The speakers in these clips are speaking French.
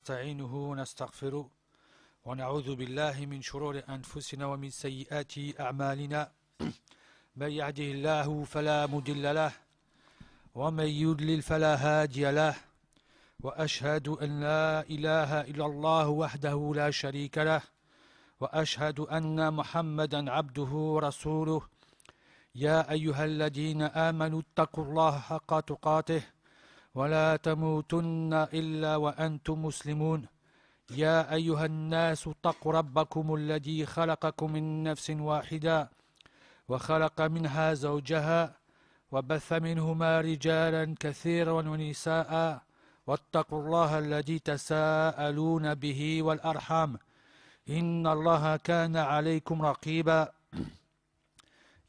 نستعينه ونستغفره ونعوذ بالله من شرور أنفسنا ومن سيئات أعمالنا من يهده الله فلا مضل له ومن يضلل فلا هادي له وأشهد أن لا إله إلا الله وحده لا شريك له وأشهد أن محمدا عبده ورسوله يا أيها الذين آمنوا اتقوا الله حق تقاته ولا تموتن إلا وأنتم مسلمون يا أيها الناس اتقوا ربكم الذي خلقكم من نفس واحدة وخلق منها زوجها وبث منهما رجالا كثيرا ونساء واتقوا الله الذي تساءلون به والأرحام إن الله كان عليكم رقيبا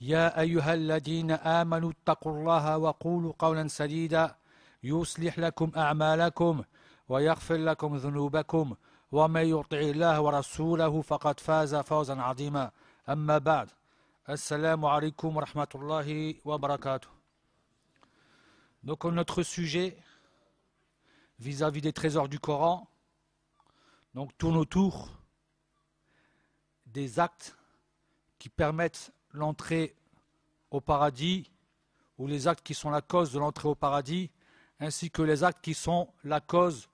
يا أيها الذين آمنوا اتقوا الله وقولوا قولا سديدا يصلح لكم أعمالكم ويغفر لكم ذنوبكم ومن يطع الله ورسوله فقد فاز فوزا عظيما أما بعد السلام عليكم ورحمة الله وبركاته. Donc notre sujet vis-à-vis des trésors du Coran donc tourne autour des actes qui permettent l'entrée au paradis ou les actes qui sont la cause de l'entrée au paradis ainsi que les actes qui sont la cause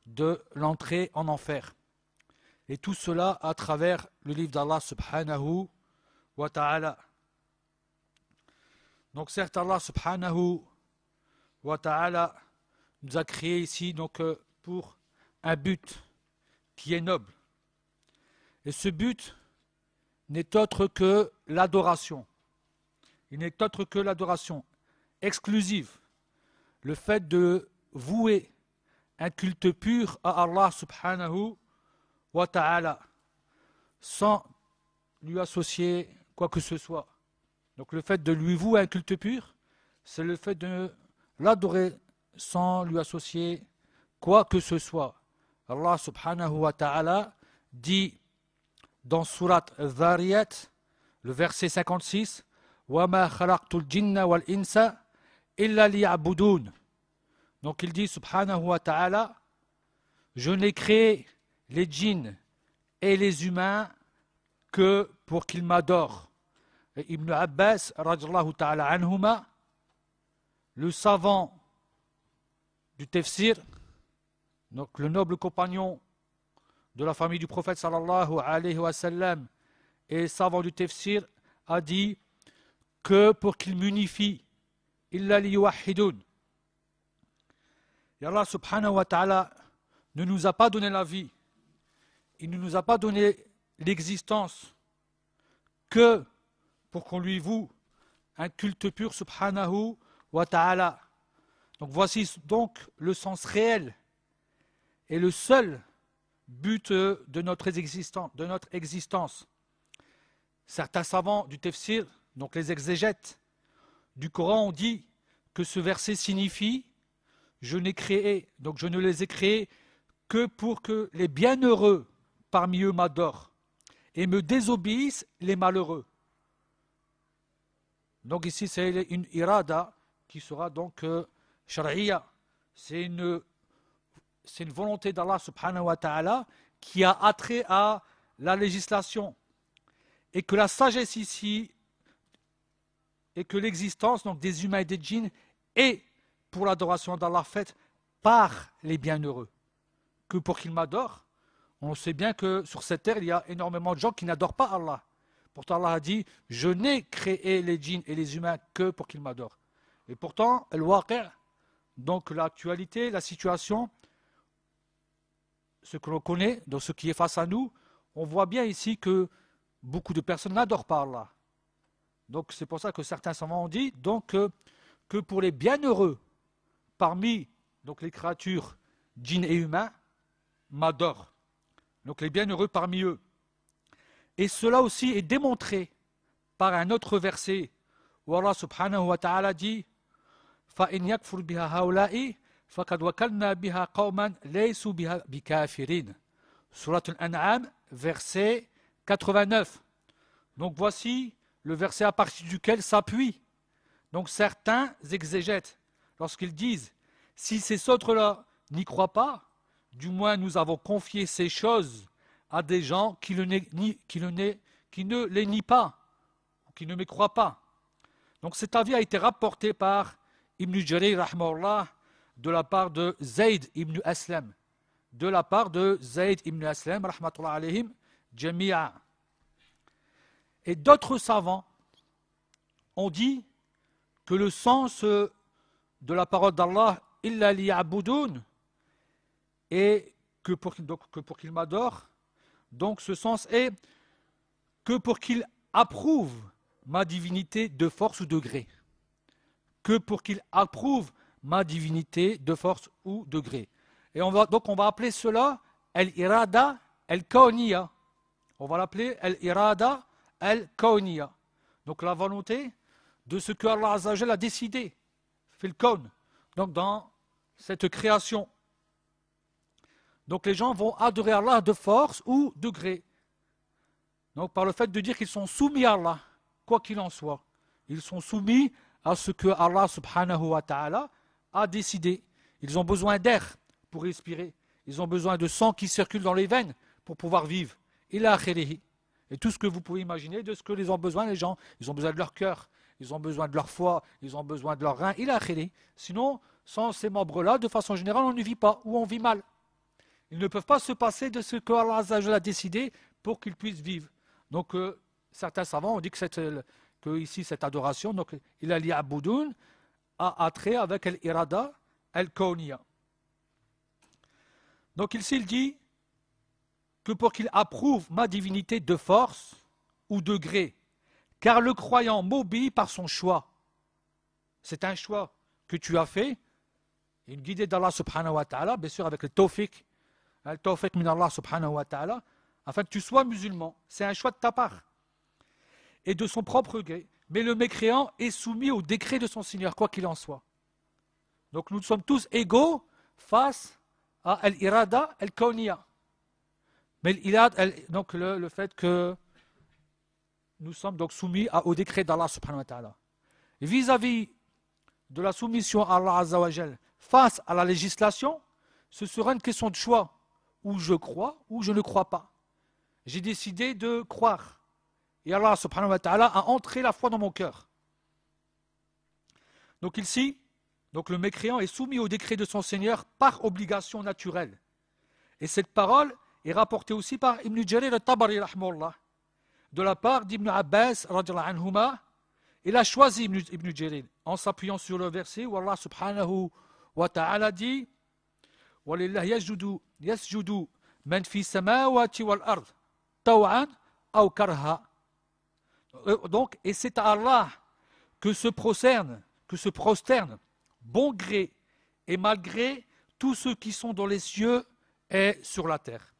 de l'entrée en enfer. Et tout cela à travers le livre d'Allah subhanahu wa ta'ala. Donc certes Allah subhanahu wa ta'ala nous a créé ici donc pour un but qui est noble. Et ce but n'est autre que l'adoration. Il n'est autre que l'adoration exclusive. Le fait de vouer un culte pur à Allah subhanahu wa ta'ala sans lui associer quoi que ce soit. Donc le fait de lui vouer un culte pur, c'est le fait de l'adorer sans lui associer quoi que ce soit. Allah subhanahu wa ta'ala dit dans Surat Dhariyat, le verset 56, وَمَا خَلَقْتُ الْجِنَّ وَالْإِنسَ إِلَّا لِيَعْبُدُونَ. Donc il dit subhanahu wa ta'ala, je n'ai créé les djinns et les humains que pour qu'ils m'adorent. Et Ibn Abbas radiyallahu ta'ala anhuma, le savant du tafsir, donc le noble compagnon de la famille du prophète sallallahu alayhi wa sallam et savant du tafsir, a dit que pour qu'il m'unifie illa liyuwahhidun. Et Allah subhanahu wa ta'ala ne nous a pas donné la vie, il ne nous a pas donné l'existence que pour qu'on lui voue un culte pur subhanahu wa ta'ala. Donc voici donc le sens réel et le seul but de notre existence. Certains savants du tafsir, donc les exégètes du Coran, ont dit que ce verset signifie je ne les ai créés que pour que les bienheureux parmi eux m'adorent et me désobéissent les malheureux. Donc ici c'est une irada qui sera donc shar'iyya. C'est une volonté d'Allah subhanahu wa ta'ala qui a attrait à la législation. Et que la sagesse ici, et que l'existence donc des humains et des djinns est pour l'adoration d'Allah faite par les bienheureux. Que pour qu'ils m'adorent, on sait bien que sur cette terre, il y a énormément de gens qui n'adorent pas Allah. Pourtant Allah a dit, je n'ai créé les djinns et les humains que pour qu'ils m'adorent. Et pourtant, al-waqi', donc l'actualité, la situation, ce que l'on connaît, donc ce qui est face à nous, on voit bien ici que beaucoup de personnes n'adorent pas Allah. Donc c'est pour ça que certains savants ont dit donc, que pour les bienheureux, parmi donc, les créatures djinns et humains, m'adorent. Donc les bienheureux parmi eux. Et cela aussi est démontré par un autre verset où Allah subhanahu wa ta'ala dit فَإِنْ يَكْفُرْ بِهَا هَوْلَاءِ فَقَدْ وَكَلْنَا بِهَا قَوْمًا لَيْسُوا بِهَا بِكَافِرِينَ. Surat Al-An'am, verset 89. Donc voici le verset à partir duquel s'appuie. Donc certains exégètes, lorsqu'ils disent si ces autres-là n'y croient pas, du moins nous avons confié ces choses à des gens qui ne les nient pas, qui ne me croient pas. Donc cet avis a été rapporté par Ibn Jarir rahimahullah de la part de Zayd ibn Aslam, de la part de Zayd ibn Aslam rahmatullah alayhim jami'a. Et d'autres savants ont dit que le sens de la parole d'Allah illa liya'budun et que pour qu'il m'adore, donc ce sens est que pour qu'il approuve ma divinité de force ou de gré. Que pour qu'il approuve ma divinité de force ou de gré. Et on va appeler cela al-irada al-kawniya. On va l'appeler al-irada al-kawniya. Donc la volonté de ce que Allah Azza wa Jalla a décidé, fil kawn, donc dans cette création. Donc les gens vont adorer Allah de force ou de gré. Donc par le fait de dire qu'ils sont soumis à Allah, quoi qu'il en soit. Ils sont soumis à ce que Allah subhanahu wa ta'ala a décidé. Ils ont besoin d'air pour respirer. Ils ont besoin de sang qui circule dans les veines pour pouvoir vivre. Ila akhirihi. Et tout ce que vous pouvez imaginer de ce que les ont besoin les gens. Ils ont besoin de leur cœur, ils ont besoin de leur foie, ils ont besoin de leurs reins. Ila akhirihi. Sinon, sans ces membres-là, de façon générale, on ne vit pas ou on vit mal. Ils ne peuvent pas se passer de ce que Allah Azza wa Jalla a décidé pour qu'ils puissent vivre. Donc, certains savants ont dit que ici, cette adoration, donc, il a liya'budun, a trait avec l'irada al-kawniya. Donc, ici, il dit que pour qu'il approuve ma divinité de force ou de gré, car le croyant m'obéit par son choix. C'est un choix que tu as fait, une guidée d'Allah subhanahu wa ta'ala, bien sûr avec le tawfiq min Allah subhanahu wa ta'ala, afin que tu sois musulman. C'est un choix de ta part et de son propre gré. Mais le mécréant est soumis au décret de son Seigneur, quoi qu'il en soit. Donc nous sommes tous égaux face à al-irada al-kawniya. Mais donc le fait que nous sommes donc soumis au décret d'Allah subhanahu wa ta'ala. Vis-à-vis de la soumission à Allah Azza wa Jal face à la législation, ce sera une question de choix. Où je crois ou je ne crois pas. J'ai décidé de croire. Et Allah subhanahu wa ta'ala a entré la foi dans mon cœur. Donc ici, donc le mécréant est soumis au décret de son Seigneur par obligation naturelle. Et cette parole est rapportée aussi par Ibn Jarir al-Tabari rahimahullah, de la part d'Ibn Abbas radiyallahu anhuma. Il a choisi Ibn Jarir en s'appuyant sur le verset où Allah subhanahu wa ta'ala dit وَلِلَّهِ يَسْجُدُ مَنْ فِي السَّمَاوَاتِ وَالْأَرْضِ طَوْعًا أَوْ كَرْهًا. Donc, et c'est à Allah que se prosternent, bon gré et malgré tous ceux qui sont dans les cieux et sur la terre.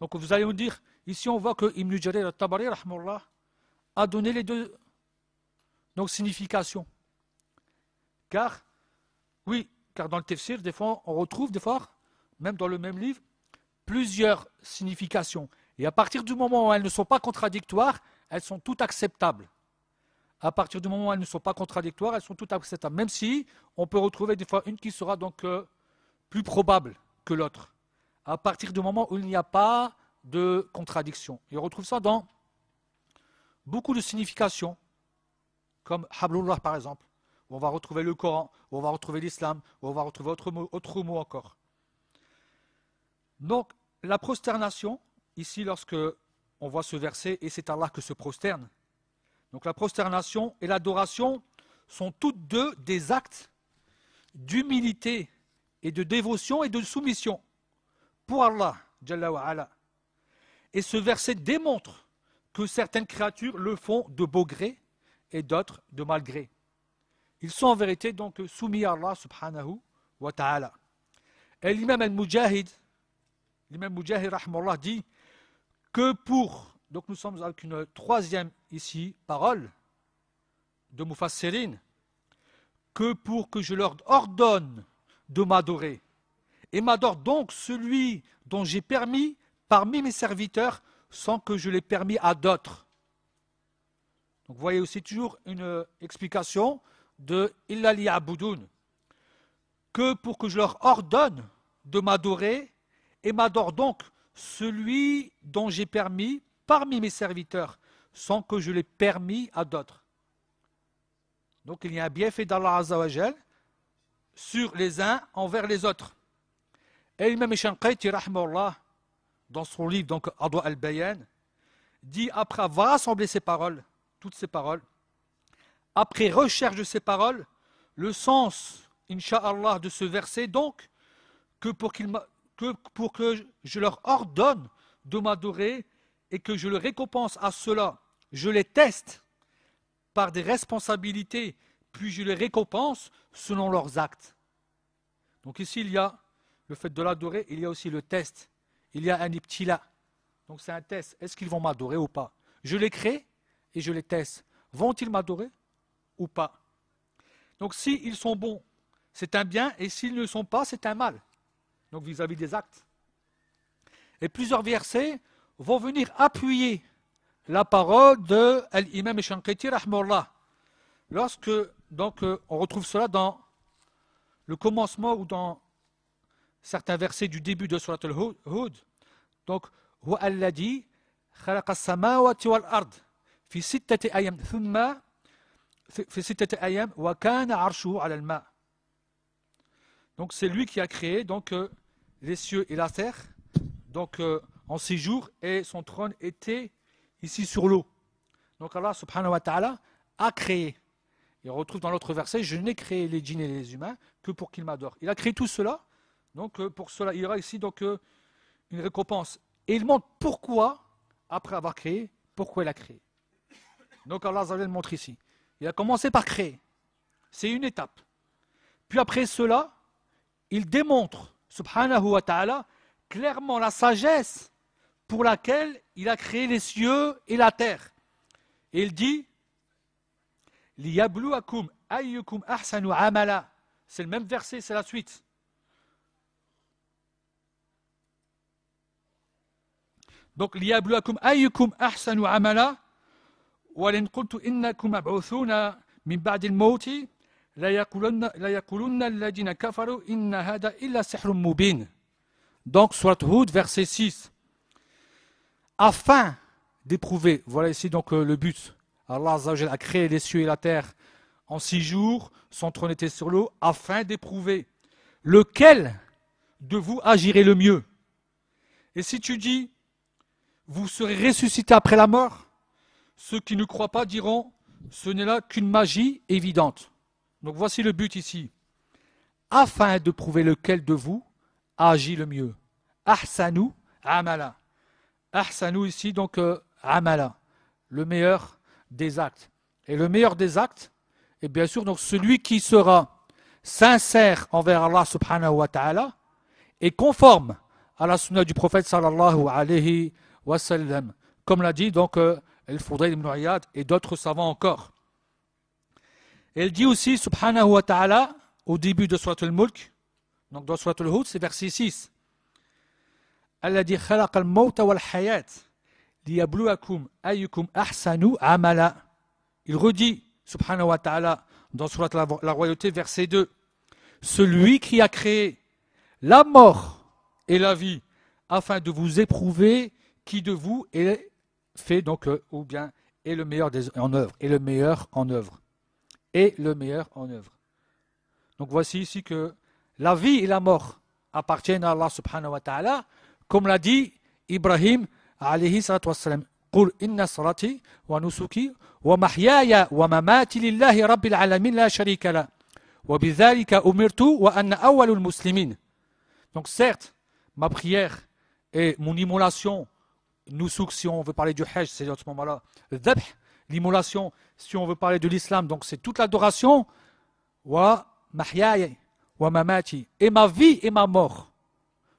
Donc vous allez me dire, ici on voit que Ibn Jarir al-Tabari rahimahullah a donné les deux significations. Car dans le tafsir, des fois, on retrouve, même dans le même livre, plusieurs significations. Et à partir du moment où elles ne sont pas contradictoires, elles sont toutes acceptables. À partir du moment où elles ne sont pas contradictoires, elles sont toutes acceptables. Même si on peut retrouver des fois une qui sera donc plus probable que l'autre. À partir du moment où il n'y a pas de contradiction. Et on retrouve ça dans beaucoup de significations, comme Hablullah par exemple, où on va retrouver le Coran, où on va retrouver l'islam, où on va retrouver autre mot encore. Donc, la prosternation, ici, lorsque on voit ce verset, et c'est Allah que se prosterne. Donc, la prosternation et l'adoration sont toutes deux des actes d'humilité et de dévotion et de soumission pour Allah, Jalla wa ala. Et ce verset démontre que certaines créatures le font de beau gré et d'autres de mal gré. Ils sont en vérité donc soumis à Allah subhanahu wa ta'ala. Et l'imam al-Mujahid, rahimahullah, dit que donc nous sommes avec une troisième ici parole de Mufassirin, que pour que je leur ordonne de m'adorer, et m'adore donc celui dont j'ai permis parmi mes serviteurs sans que je l'ai permis à d'autres. Donc vous voyez aussi toujours une explication de illa liya'budun, que pour que je leur ordonne de m'adorer et m'adore donc celui dont j'ai permis parmi mes serviteurs, sans que je l'ai permis à d'autres. Donc il y a un bienfait d'Allah Azza wa Jal sur les uns envers les autres. Et l'imam Shanqayti, rahmahullah, dans son livre, donc Adwa al-Bayan, dit après avoir rassemblé ces paroles, toutes ces paroles, après recherche de ces paroles, le sens, incha'Allah, de ce verset, donc, que pour que je leur ordonne de m'adorer et que je le récompense à cela, je les teste par des responsabilités, puis je les récompense selon leurs actes. Donc ici, il y a le fait de l'adorer, il y a aussi le test. Il y a un ibtila. Donc c'est un test. Est-ce qu'ils vont m'adorer ou pas? Je les crée et je les teste. Vont-ils m'adorer ou pas? Donc s'ils sont bons, c'est un bien, et s'ils ne le sont pas, c'est un mal. Donc vis-à-vis des actes. Et plusieurs versets vont venir appuyer la parole de l'imam Shanqayti rahmahullah. Lorsque donc on retrouve cela dans le commencement ou dans certains versets du début de Surat al-Hud. Donc huwa alladhi khalaqa as-samawati wal ard fi sittati ayam thumma fi sittati ayam wa kana 'arshuhu 'ala al-ma'. Donc c'est lui qui a créé donc les cieux et la terre donc en 6 jours, et son trône était ici sur l'eau. Donc Allah subhanahu wa ta'ala a créé. Et on retrouve dans l'autre verset, je n'ai créé les djinns et les humains que pour qu'ils m'adorent. Il a créé tout cela, donc pour cela il y aura ici donc une récompense. Et il montre pourquoi, après avoir créé, pourquoi il a créé. Donc Allah le montre ici. Il a commencé par créer. C'est une étape. Puis après cela, il démontre, subhanahu wa ta'ala, clairement la sagesse pour laquelle il a créé les cieux et la terre. Et il dit liyabluwakum ayyukum ahsanu amala. C'est le même verset, c'est la suite. Donc liyabluwakum ayyukum ahsanu amala wa lan qultu innakum mab'uthuna min ba'di al-maut la yaqulunna alladhina kafaru inna hada illa sihrun mubin. Donc Surat Hud verset 6. Afin d'éprouver, voilà ici donc le but. Allah Azza wa Jalla a créé les cieux et la terre en 6 jours, son trône était sur l'eau, afin d'éprouver lequel de vous agirait le mieux. Et si tu dis, vous serez ressuscité après la mort, ceux qui ne croient pas diront, ce n'est là qu'une magie évidente. Donc voici le but ici. Afin de prouver lequel de vous agit le mieux. Ahsanu amala. Ahsanu ici donc amala, le meilleur des actes. Et le meilleur des actes est bien sûr donc celui qui sera sincère envers Allah subhanahu wa ta'ala et conforme à la sunna du prophète sallallahu alayhi wa sallam. Comme l'a dit donc Al-Fudayl ibn Iyad et d'autres savants encore. Et il dit aussi subhanahu wa ta'ala au début de Surat al-Mulk, donc dans Surat al-Hud, c'est verset 6. Alladhi khalaqa al-mawta wal-hayat liyabluwakum ayyukum ahsanu amala. Il redit, subhanahu wa ta'ala, dans Surat la Royauté, verset 2, celui qui a créé la mort et la vie, afin de vous éprouver qui de vous est fait, donc, ou bien, est le meilleur en œuvre, et le meilleur en œuvre, et le meilleur en œuvre. Donc voici ici que la vie et la mort appartiennent à Allah subhanahu wa ta'ala, comme l'a dit Ibrahim alayhi salatu wassalam. قل إن صلاتي ونسكي ومحياي ومماتي لله رب العالمين لا شريك له وبذلك أمرت وأنا أول المسلمين. Donc certes, ma prière et mon immolation, nusuk si on veut parler du hajj, c'est à ce moment-là, dhabh, l'immolation si on veut parler de l'islam, donc c'est toute l'adoration, wa mahyaya wa mamati, et ma vie et ma mort.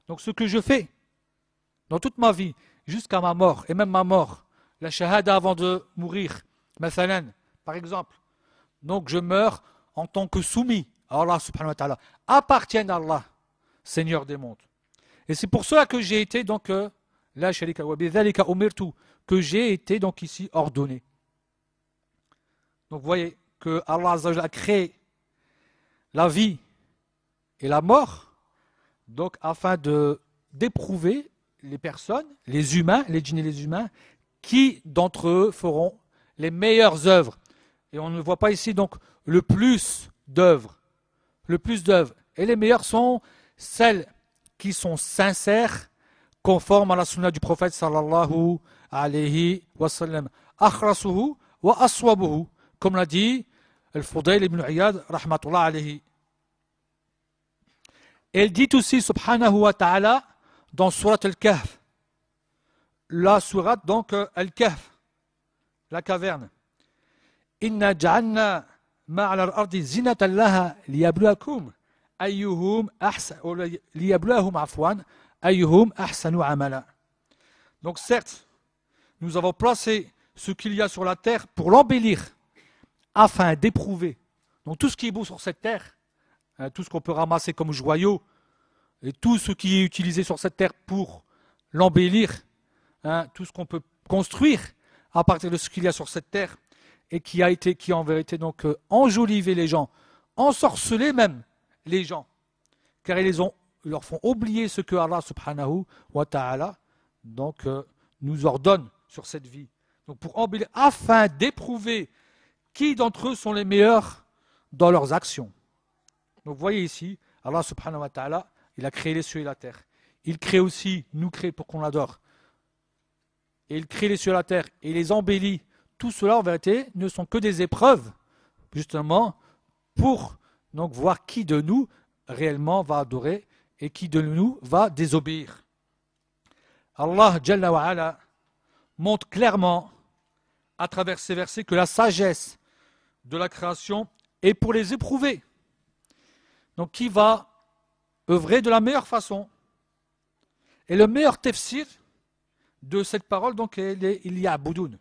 Donc ce que je fais dans toute ma vie, jusqu'à ma mort, et même ma mort, la shahada avant de mourir, mathalan, par exemple. Donc je meurs en tant que soumis à Allah subhanahu wa ta'ala, appartiennent à Allah, Seigneur des mondes. Et c'est pour cela que j'ai été donc, la sharika wa bidhalika umirtu, que j'ai été donc ici ordonné. Donc vous voyez que Allah Azza wa Jalla a créé la vie et la mort, donc afin de d'éprouver les personnes, les humains, les djinns et les humains, qui d'entre eux feront les meilleures œuvres. Et on ne voit pas ici donc le plus d'œuvres. Le plus d'œuvres. Et les meilleures sont celles qui sont sincères, conformes à la sunna du prophète sallallahu alayhi wa sallam. Akhrasuhu wa aswabuhu. Comme l'a dit Al-Fudayl ibn Iyad, rahmatullah alayhi. Elle dit aussi, subhanahu wa ta'ala, dans Surat Al-Kahf, la sourate donc Al-Kahf, la caverne. Inna ja'alna ma'ala al-ardi zinatan laha liyabluwakum ayyuhum ahsanu amala. Donc certes, nous avons placé ce qu'il y a sur la terre pour l'embellir, afin d'éprouver. Donc tout ce qui est beau sur cette terre, tout ce qu'on peut ramasser comme joyaux, et tout ce qui est utilisé sur cette terre pour l'embellir, tout ce qu'on peut construire à partir de ce qu'il y a sur cette terre, et qui a en vérité donc enjolivé les gens, ensorcelé même les gens, car ils leur font oublier ce que Allah subhanahu wa ta'ala donc nous ordonne sur cette vie. Donc pour embellir, afin d'éprouver qui d'entre eux sont les meilleurs dans leurs actions. Donc vous voyez ici, Allah subhanahu wa ta'ala, il a créé les cieux et la terre. Il crée aussi, nous crée pour qu'on l'adore. Et il crée les cieux et la terre et les embellit. Tout cela en vérité ne sont que des épreuves, justement, pour donc voir qui de nous réellement va adorer et qui de nous va désobéir. Allah Jalla wa Ala montre clairement à travers ces versets que la sagesse de la création est pour les éprouver. Donc qui va œuvrer de la meilleure façon. Et le meilleur tafsir de cette parole, donc, il y a Boudoun.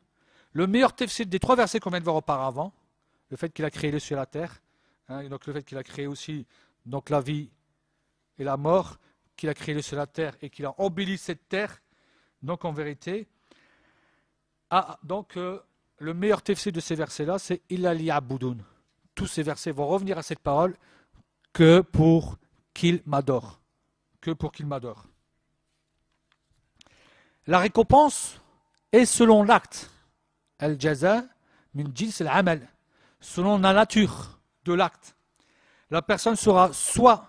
Le meilleur tafsir des trois versets qu'on vient de voir auparavant, le fait qu'il a créé les cieux et la terre, et donc le fait qu'il a créé aussi donc, la vie et la mort, qu'il a créé les cieux et la terre et qu'il a embelli cette terre, donc en vérité, le meilleur tafsir de ces versets-là, c'est Illa liya'budun. Tous ces versets vont revenir à cette parole que pour qu'il m'adore. Que pour qu'il m'adore. La récompense est selon l'acte. Al-jaza min jins al-amal. Selon la nature de l'acte. La personne sera soit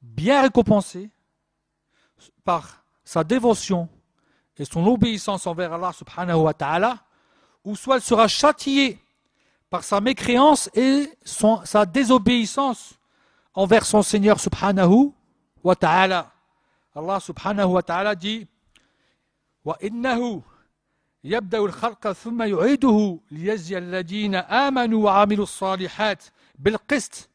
bien récompensée par sa dévotion et son obéissance envers Allah subhanahu wa ta'ala, ou soit elle sera châtiée par sa mécréance et sa désobéissance envers son Seigneur subhanahu wa ta'ala. Allah subhanahu wa ta'ala dit wa innahu yabda'u al-khalqa thumma yu'iduhu liyajziya alladhina amanu wa 'amilu as-salihat bil qist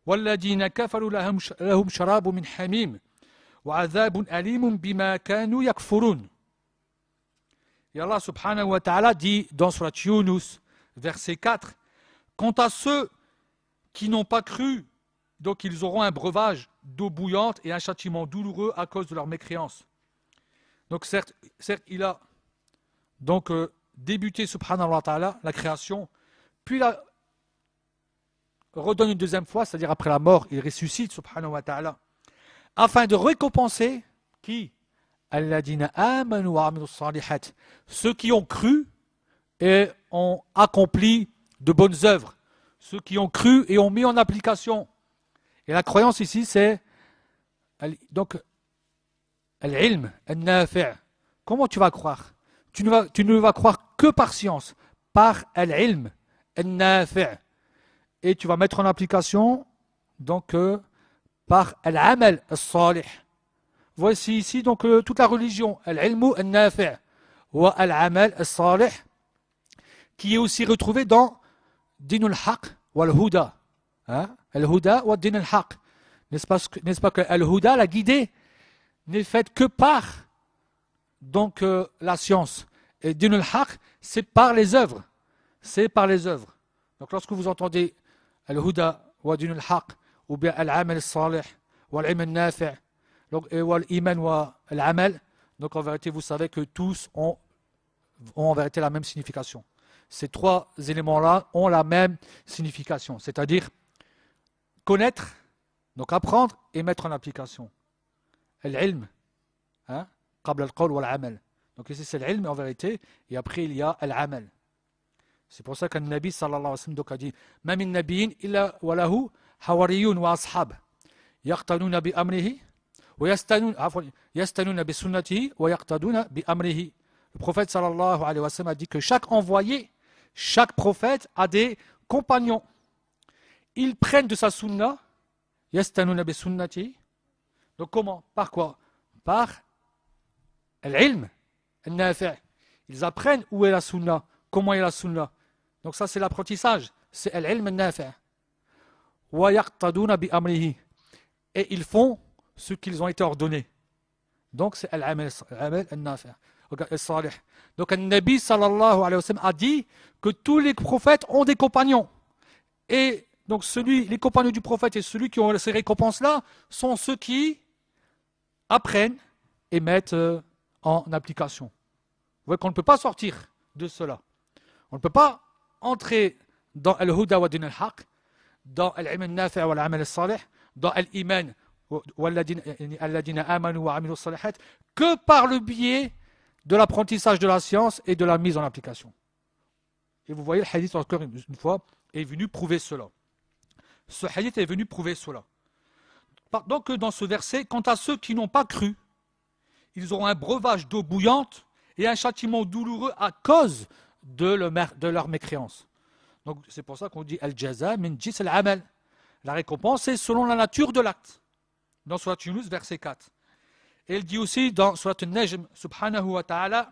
walladhina kafaru lahum sharabun min hamim wa 'adhabun alimun bima kanu yakfurun. Et Allah subhanahu wa ta'ala dit dans Surat Yunus, verset 4, quant à ceux qui n'ont pas cru, donc ils auront un breuvage d'eau bouillante et un châtiment douloureux à cause de leur mécréance. Donc certes il a donc débuté subhanahu wa ta'ala la création, puis il a redonne une deuxième fois, c'est-à-dire après la mort, il ressuscite subhanahu wa ta'ala, afin de récompenser qui? Alladina amanu wa 'amilu salihat, ceux qui ont cru et ont accompli de bonnes œuvres, ceux qui ont cru et ont mis en application. Et la croyance ici, c'est donc al-ilm, al-nafi'. Comment tu vas croire? Tu ne vas croire que par science, par al-ilm, al-nafi'. Et tu vas mettre en application donc par al-amal al-salih. Voici ici donc toute la religion, al-ilmu al-nafi' wa al-amal al-salih, qui est aussi retrouvé dans din al-haq wa al-huda. Al-huda wa din al-haq. N'est-ce pas que al-huda, la guidée, n'est faite que par donc la science. Et din al-haq, c'est par les œuvres. C'est par les œuvres. Donc lorsque vous entendez al-huda wa din al-haq, ou bien al-amal al-salih wa al-ilm al-nafi', donc, l'iman wa l'amal, donc en vérité, vous savez que tous ont en vérité la même signification. Ces trois éléments-là ont la même signification, c'est-à-dire connaître, donc apprendre et mettre en application. L'ilm, hein, qabla al-qawl wal-amal. Donc ici c'est l'ilm en vérité, et après il y a al-amal. C'est pour ça qu'un Nabi sallallahu alayhi wa sallam donc a dit ma min nabiyyin illa wa lahu hawariyun wa ashab yaqtanuna bi amrihi wa yastanuna bi sunnatihi wa yaqtaduna bi amrihi. Le prophète sallallahu alayhi wa sallam a dit que chaque envoyé, chaque prophète a des compagnons. Ils prennent de sa sunna, yastanuna bi sunnatihi. Donc comment? Par quoi? Par l'ilm, al-nafi'. Ils apprennent où est la sunna, comment est la sunna. Donc ça c'est l'apprentissage, c'est l'ilm al-nafi'. Wa yaqtaduna bi amrihi. Et ils font ce qu'ils ont été ordonnés. Donc c'est al-amal al-nafi'. Donc un Nabi sallallahu alayhi wa sallam a dit que tous les prophètes ont des compagnons. Et donc les compagnons du prophète et celui qui ont ces récompenses-là sont ceux qui apprennent et mettent en application. Vous voyez qu'on ne peut pas sortir de cela. On ne peut pas entrer dans al-huda wa din al-haq, dans al-ilm al-nafi' wa al-amal al-salih, dans al-iman alladina amanu wa amilu salihat, que par le biais de l'apprentissage de la science et de la mise en application. Et vous voyez, le hadith, encore une fois, est venu prouver cela. Ce hadith est venu prouver cela. Donc, dans ce verset, quant à ceux qui n'ont pas cru, ils auront un breuvage d'eau bouillante et un châtiment douloureux à cause de leur mécréance. Donc, c'est pour ça qu'on dit al-jaza min jins al-amal. La récompense est selon la nature de l'acte. Dans Surat Yunus, verset 4. Et il dit aussi dans Surat An-Najm, subhanahu wa ta'ala,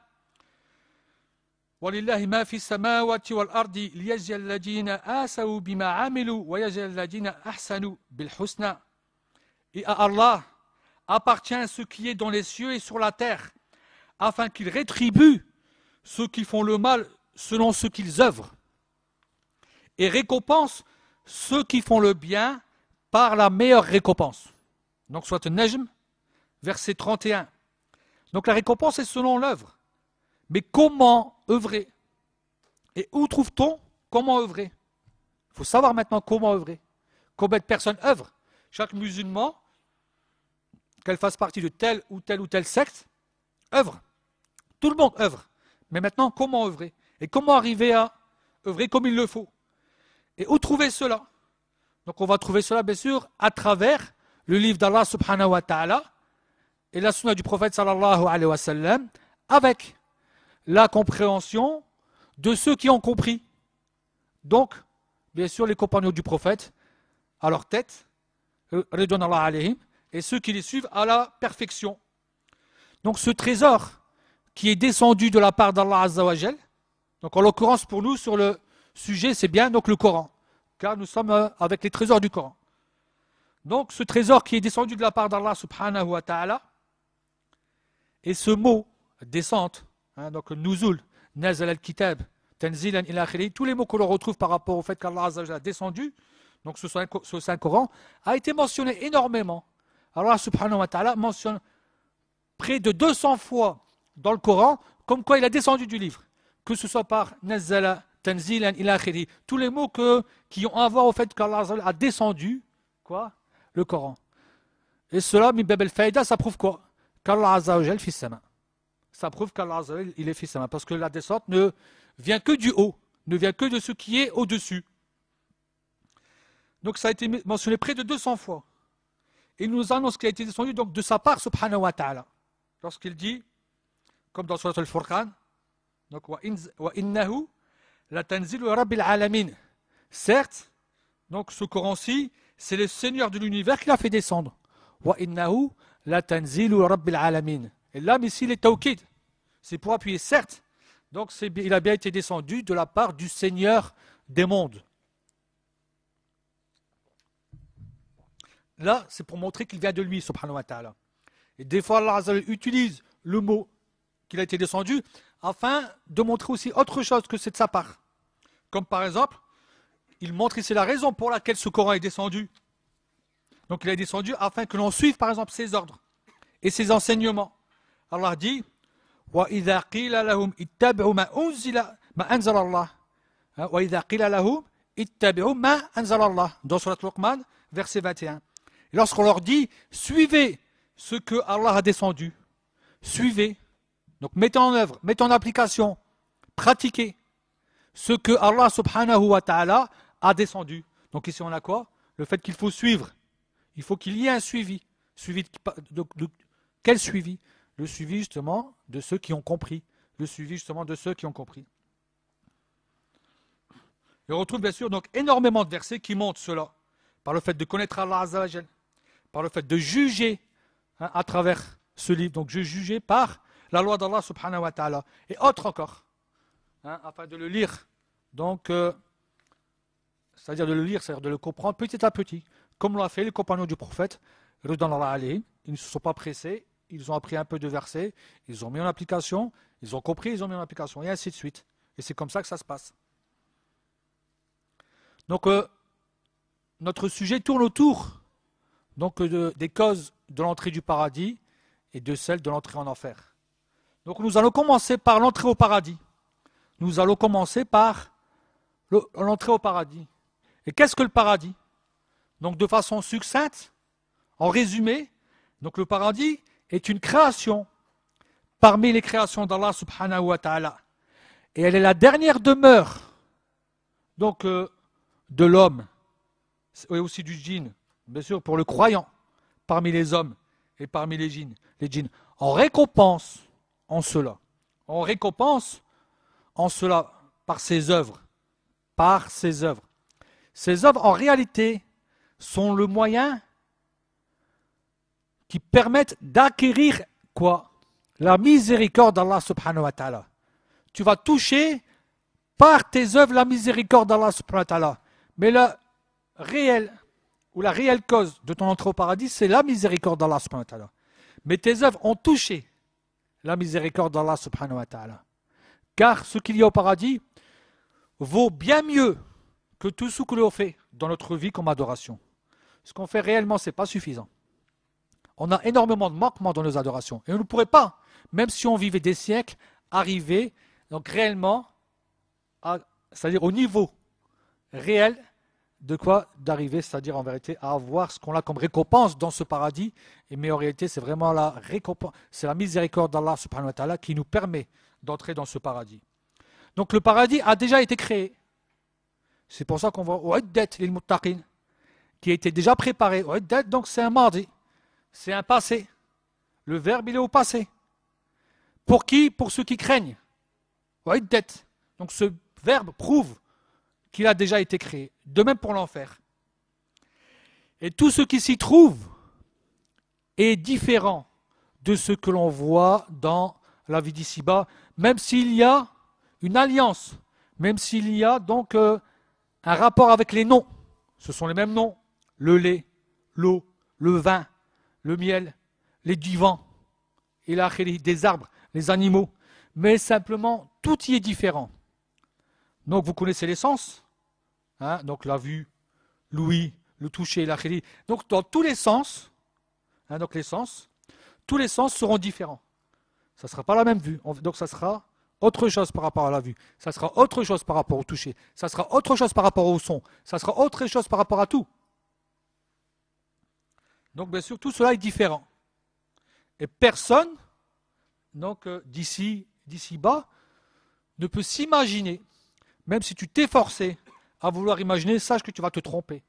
وَلِلَّهِ مَا فِي السَّمَاوَاتِ وَالْأَرْضِ لِيَجْزِيَ الَّذِينَ آسَوْا بِمَا عَمِلُوا وَيَجْزِيَ الَّذِينَ أَحْسَنُوا بِالْحُسْنَى. Et à Allah appartient ce qui est dans les cieux et sur la terre, afin qu'il rétribue ceux qui font le mal selon ce qu'ils œuvrent, et récompense ceux qui font le bien par la meilleure récompense. Donc, soit Najm, verset 31. Donc, la récompense est selon l'œuvre. Mais comment œuvrer? Et où trouve-t-on comment œuvrer? Il faut savoir maintenant comment œuvrer. Combien de personnes œuvrent? Chaque musulman, qu'elle fasse partie de telle ou telle secte, œuvre. Tout le monde œuvre. Mais maintenant, comment œuvrer? Et comment arriver à œuvrer comme il le faut? Et où trouver cela? Donc on va trouver cela bien sûr à travers le livre d'Allah subhanahu wa ta'ala et la sunna du prophète sallallahu alayhi wa sallam, avec la compréhension de ceux qui ont compris. Donc, bien sûr, les compagnons du prophète à leur tête, ridwanallah alayhim, et ceux qui les suivent à la perfection. Donc ce trésor qui est descendu de la part d'Allah Azza wa Jal, donc en l'occurrence pour nous sur le sujet c'est bien donc le Coran, car nous sommes avec les trésors du Coran. Donc ce trésor qui est descendu de la part d'Allah subhanahu wa ta'ala, et ce mot descente, donc nuzul, nazal al-kitab, tanzilan ila akhiri, tous les mots que l'on retrouve par rapport au fait qu'Allah Azza wa Jal a descendu, donc ce Saint-Coran, a été mentionné énormément. Allah subhanahu wa ta'ala mentionne près de 200 fois dans le Coran comme quoi il a descendu du livre, que ce soit par nazala, tanzilan ila akhiri, tous les mots qui ont à voir au fait qu'Allah a descendu le Coran. Et cela, min bab al-faïda, ça prouve quoi? Qu'Allah Azza wa Jal fi sama. Ça prouve qu'Allah Azza wa Jal, il est fi sama, parce que la descente ne vient que du haut, ne vient que de ce qui est au-dessus. Donc ça a été mentionné près de 200 fois. Il nous annonce qu'il a été descendu donc de sa part, subhanahu wa ta'ala. Lorsqu'il dit, comme dans Surat al-Furqan, donc wa innahu la tanzilu rabbil alamin. Certes, donc ce Coran-ci, c'est le Seigneur de l'univers qui l'a fait descendre. Wa innahu la tanzilu rabbil alamin. Et là, ici, il est tawkid. C'est pour appuyer, certes. Donc il a bien été descendu de la part du Seigneur des mondes. Là, c'est pour montrer qu'il vient de lui, subhanahu wa ta'ala. Et des fois, Allah Azza wa Jalla utilise le mot qu'il a été descendu afin de montrer aussi autre chose que c'est de sa part. Comme par exemple, il montre ici la raison pour laquelle ce Coran est descendu. Donc il est descendu afin que l'on suive par exemple ses ordres et ses enseignements. Allah dit وَإِذَا قِيلَ لَهُمْ اتَّبِعُوا مَا أَنزَلَ اللَّهُ وَإِذَا قِيلَ لَهُمْ اتَّبِعُوا مَا أَنزَلَ اللَّهُ dans Surat Luqman, verset 21. Et lorsqu'on leur dit, suivez ce que Allah a descendu, suivez, donc mettez en œuvre, mettez en application, pratiquez ce que Allah subhanahu wa ta'ala a descendu. Donc ici on a quoi? Le fait qu'il faut suivre. Il faut qu'il y ait un suivi. Suivi de quel suivi? Le suivi justement de ceux qui ont compris. Le suivi justement de ceux qui ont compris. Et on retrouve bien sûr donc énormément de versets qui montrent cela. Par le fait de connaître Allah Azza wa Jal, par le fait de juger à travers ce livre. Donc je jugeais par la loi d'Allah subhanahu wa ta'ala. Et autre encore. Afin de le lire. Donc, c'est-à-dire de le lire, c'est-à-dire de le comprendre petit à petit. Comme l'ont fait les compagnons du prophète, Ridwanullah alayhim, ils ne se sont pas pressés, ils ont appris un peu de versets, ils ont mis en application, ils ont compris, ils ont mis en application, et ainsi de suite. Et c'est comme ça que ça se passe. Donc, notre sujet tourne autour donc, des causes de l'entrée du paradis et de celles de l'entrée en enfer. Donc, nous allons commencer par l'entrée au paradis. Nous allons commencer par l'entrée au paradis. Et qu'est-ce que le paradis? Donc de façon succincte, en résumé, donc le paradis est une création parmi les créations d'Allah subhanahu wa ta'ala. Et elle est la dernière demeure donc de l'homme et aussi du djinn, bien sûr pour le croyant, parmi les hommes et parmi les djinns. En récompense en cela. En récompense en cela par ses œuvres. Par ses œuvres. Ces œuvres, en réalité, sont le moyen qui permettent d'acquérir quoi? La miséricorde d'Allah subhanahu wa ta'ala. Tu vas toucher par tes œuvres la miséricorde d'Allah subhanahu wa ta'ala. Mais le réel, ou la réelle cause de ton entrée au paradis, c'est la miséricorde d'Allah subhanahu wa ta'ala. Mais tes œuvres ont touché la miséricorde d'Allah subhanahu wa ta'ala. Car ce qu'il y a au paradis vaut bien mieux que tout ce que l'on fait dans notre vie comme adoration. Ce qu'on fait réellement, ce n'est pas suffisant. On a énormément de manquements dans nos adorations. Et on ne pourrait pas, même si on vivait des siècles, arriver donc réellement, c'est-à-dire au niveau réel de quoi d'arriver, c'est-à-dire en vérité à avoir ce qu'on a comme récompense dans ce paradis. Mais en réalité, c'est vraiment la récompense, c'est la miséricorde d'Allah subhanahu wa ta'ala qui nous permet d'entrer dans ce paradis. Donc le paradis a déjà été créé. C'est pour ça qu'on voit U'iddat lil muttaqin, qui a été déjà préparé. U'iddat, donc c'est un mardi. C'est un passé. Le verbe, il est au passé. Pour qui? Pour ceux qui craignent. U'iddat. Donc ce verbe prouve qu'il a déjà été créé. De même pour l'enfer. Et tout ce qui s'y trouve est différent de ce que l'on voit dans la vie d'ici-bas, même s'il y a une alliance, même s'il y a donc un rapport avec les noms. Ce sont les mêmes noms. Le lait, l'eau, le vin, le miel, les divans, et des arbres, les animaux. Mais simplement, tout y est différent. Donc vous connaissez les sens. Donc la vue, l'ouïe, le toucher, l'akhiri. Donc dans tous les sens, donc les sens, tous les sens seront différents. Ça ne sera pas la même vue. Donc ça sera autre chose par rapport à la vue. Ça sera autre chose par rapport au toucher. Ça sera autre chose par rapport au son. Ça sera autre chose par rapport à tout. Donc bien sûr, tout cela est différent. Et personne, donc d'ici bas, ne peut s'imaginer, même si tu t'es forcé à vouloir imaginer, sache que tu vas te tromper.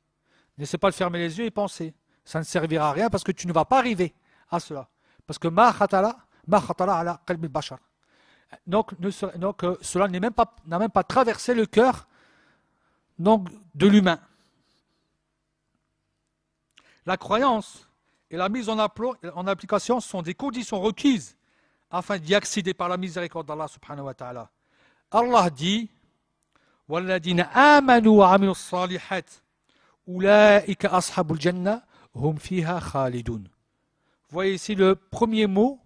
N'essaie pas de fermer les yeux et penser. Ça ne servira à rien parce que tu ne vas pas arriver à cela. Parce que ma khatala ala qalbi bashar. Donc cela n'a même pas traversé le cœur donc, de l'humain. La croyance et la mise en application sont des conditions requises afin d'y accéder par la miséricorde d'Allah subhanahu wa ta'ala. Allah dit وَالَّذِينَ آمَنُوا وَعَمِلُوا الصَّالِحَاتِ أُولَٰئِكَ أَصْحَابُ الْجَنَّةِ هُمْ فِيهَا خَالِدُونَ. Vous voyez ici le premier mot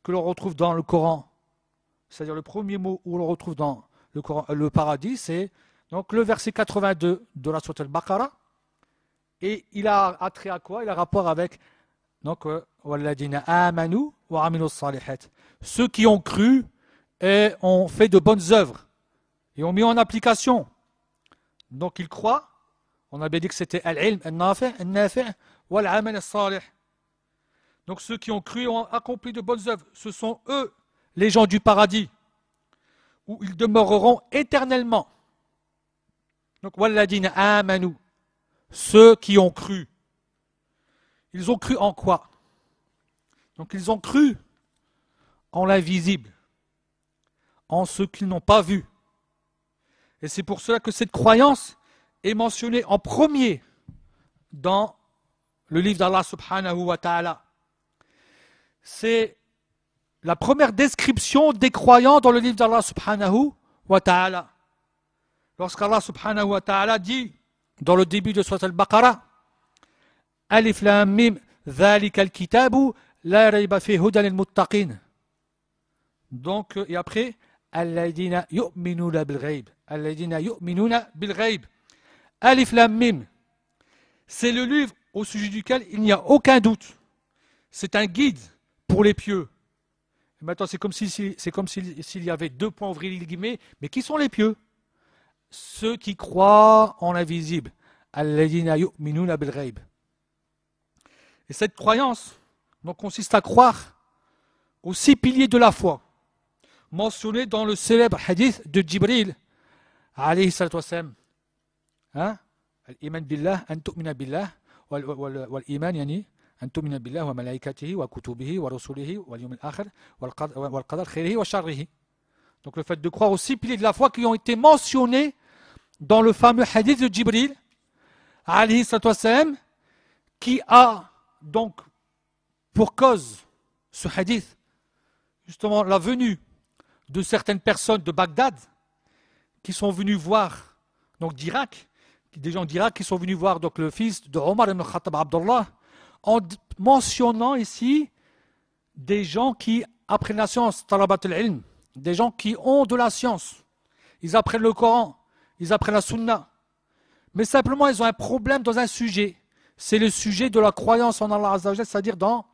que l'on retrouve dans le Coran. C'est-à-dire le premier mot où l'on retrouve dans le Coran, le paradis, c'est donc le verset 82 de la sourate Al-Baqarah. Et il a attrait à quoi? Il a rapport avec donc وَالَّذِينَ آمَنُوا وَعَمِلُوا الصَّالِحَاتِ. Ceux qui ont cru et ont fait de bonnes œuvres et ont mis en application. Donc ils croient. On a bien dit que c'était al-ilm, al-nafi', al-nafi' wal-amal al-salih. Donc ceux qui ont cru et ont accompli de bonnes œuvres, ce sont eux, les gens du paradis, où ils demeureront éternellement. Donc, walladina amanu, ceux qui ont cru. Ils ont cru en quoi? Donc ils ont cru en l'invisible, en ce qu'ils n'ont pas vu. Et c'est pour cela que cette croyance est mentionnée en premier dans le livre d'Allah subhanahu wa ta'ala. C'est la première description des croyants dans le livre d'Allah subhanahu wa ta'ala. Lorsqu'Allah subhanahu wa ta'ala dit dans le début de Surat al-Baqarah, Alif lam mim dhalika al-kitabu la rayba fi hudan lil-muttaqin. Donc, et après, alladina yu'minuna bil-ghayb. Alladina yu'minuna bil-ghayb. Alif lam mim. C'est le livre au sujet duquel il n'y a aucun doute. C'est un guide pour les pieux. Et maintenant, c'est comme s'il y avait deux points ouvrés les guillemets, mais qui sont les pieux? Ceux qui croient en l'invisible. Alladina yu'minuna bil-ghayb. Et cette croyance donc, consiste à croire aux 6 piliers de la foi, mentionnés dans le célèbre hadith de Jibril, alayhi salatu wassalam. Al-iman billah, an tu'mina billah, wal-iman yani, an tu'mina billah wa malaikatihi wa kutubihi wa rusulihi wal yawm al-akhir wal qadar khayrihi wa sharrihi. Donc le fait de croire aux 6 piliers de la foi qui ont été mentionnés dans le fameux hadith de Jibril, alayhi salatu wassalam, qui a donc pour cause ce hadith, justement la venue de certaines personnes de Bagdad qui sont venues voir, donc d'Irak, des gens d'Irak qui sont venus voir donc le fils de Omar ibn Khattab Abdullah, en mentionnant ici des gens qui apprennent la science, talabat al-ilm, des gens qui ont de la science. Ils apprennent le Coran, ils apprennent la Sunna. Mais simplement, ils ont un problème dans un sujet. C'est le sujet de la croyance en Allah Azza wa Jal, c'est-à-dire dans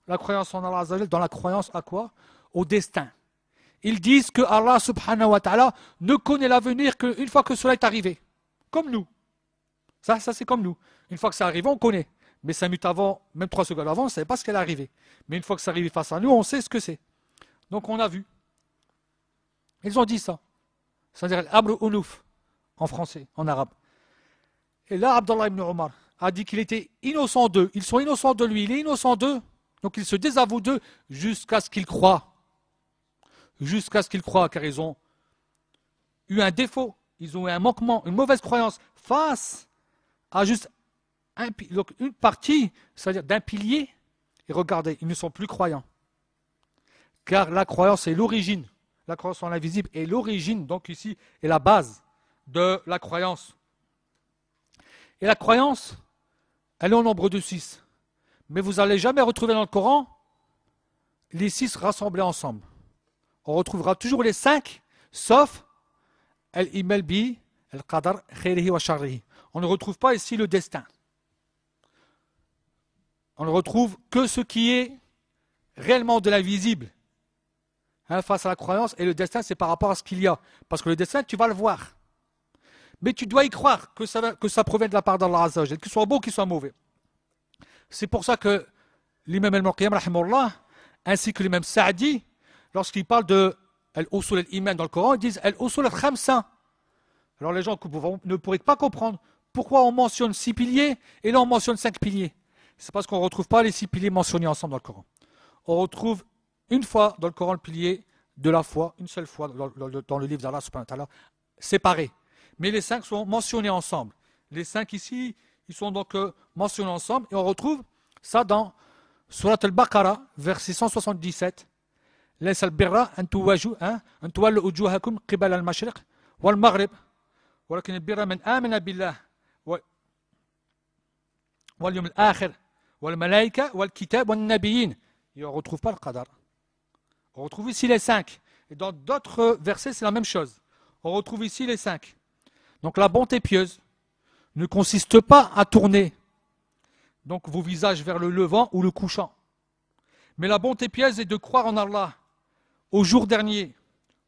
la croyance en Allah Azza wa Jal, dans la croyance à quoi? Au destin. Ils disent que Allah subhanahu wa ta'ala ne connaît l'avenir qu'une fois que cela est arrivé. Comme nous. Ça c'est comme nous. Une fois que ça arrive, on connaît. Mais 5 minutes avant, même 3 secondes avant, on ne savait pas ce qu'elle est arrivée. Mais une fois que ça arrive face à nous, on sait ce que c'est. Donc on a vu. Ils ont dit ça. C'est-à-dire l'amr unuf en français, en arabe. Et là, Abdullah ibn Omar a dit qu'il était innocent d'eux. Ils sont innocents de lui, il est innocent d'eux. Donc ils se désavouent d'eux jusqu'à ce qu'ils croient. Jusqu'à ce qu'ils croient, car ils ont eu un défaut, ils ont eu un manquement, une mauvaise croyance face à juste une partie, c'est-à-dire d'un pilier. Et regardez, ils ne sont plus croyants. Car la croyance est l'origine. La croyance en l'invisible est l'origine, donc ici, est la base de la croyance. Et la croyance, elle est au nombre de 6. Mais vous n'allez jamais retrouver dans le Coran les 6 rassemblés ensemble. On retrouvera toujours les 5, sauf al-imal bi, al-qadar, khayrihi wa sharrihi. On ne retrouve pas ici le destin. On ne retrouve que ce qui est réellement de l'invisible. Face à la croyance, et le destin, c'est par rapport à ce qu'il y a. Parce que le destin, tu vas le voir. Mais tu dois y croire que ça provient de la part d'Allah Azza wa Jal, qu'il soit beau, qu'il soit mauvais. C'est pour ça que l'imam al-Murqiyam, rahimahullah, ainsi que l'imam Sa'di, lorsqu'ils parlent de al-usul al-iman dans le Coran, ils disent al-usul al-khamsa. Alors les gens ne pourraient pas comprendre pourquoi on mentionne 6 piliers et là on mentionne 5 piliers. C'est parce qu'on ne retrouve pas les 6 piliers mentionnés ensemble dans le Coran. On retrouve une fois dans le Coran le pilier de la foi, une seule fois dans le livre d'Allah subhanahu wa ta'ala, séparé. Mais les 5 sont mentionnés ensemble. Les 5 ici, ils sont donc mentionnés ensemble et on retrouve ça dans Surat al-Baqarah, verset 177. ليس البر أن تولوا وجوهكم قبل المشرق والمغرب ولكن البر من آمن بالله واليوم الآخر والملائكة والكتاب والنبيين. Et on ne retrouve pas le qadar. On retrouve ici les 5. Et dans d'autres versets, c'est la même chose. On retrouve ici les 5. Donc la bonté pieuse ne consiste pas à tourner donc vos visages vers le levant ou le couchant. Mais la bonté pieuse est de croire en Allah, au jour dernier,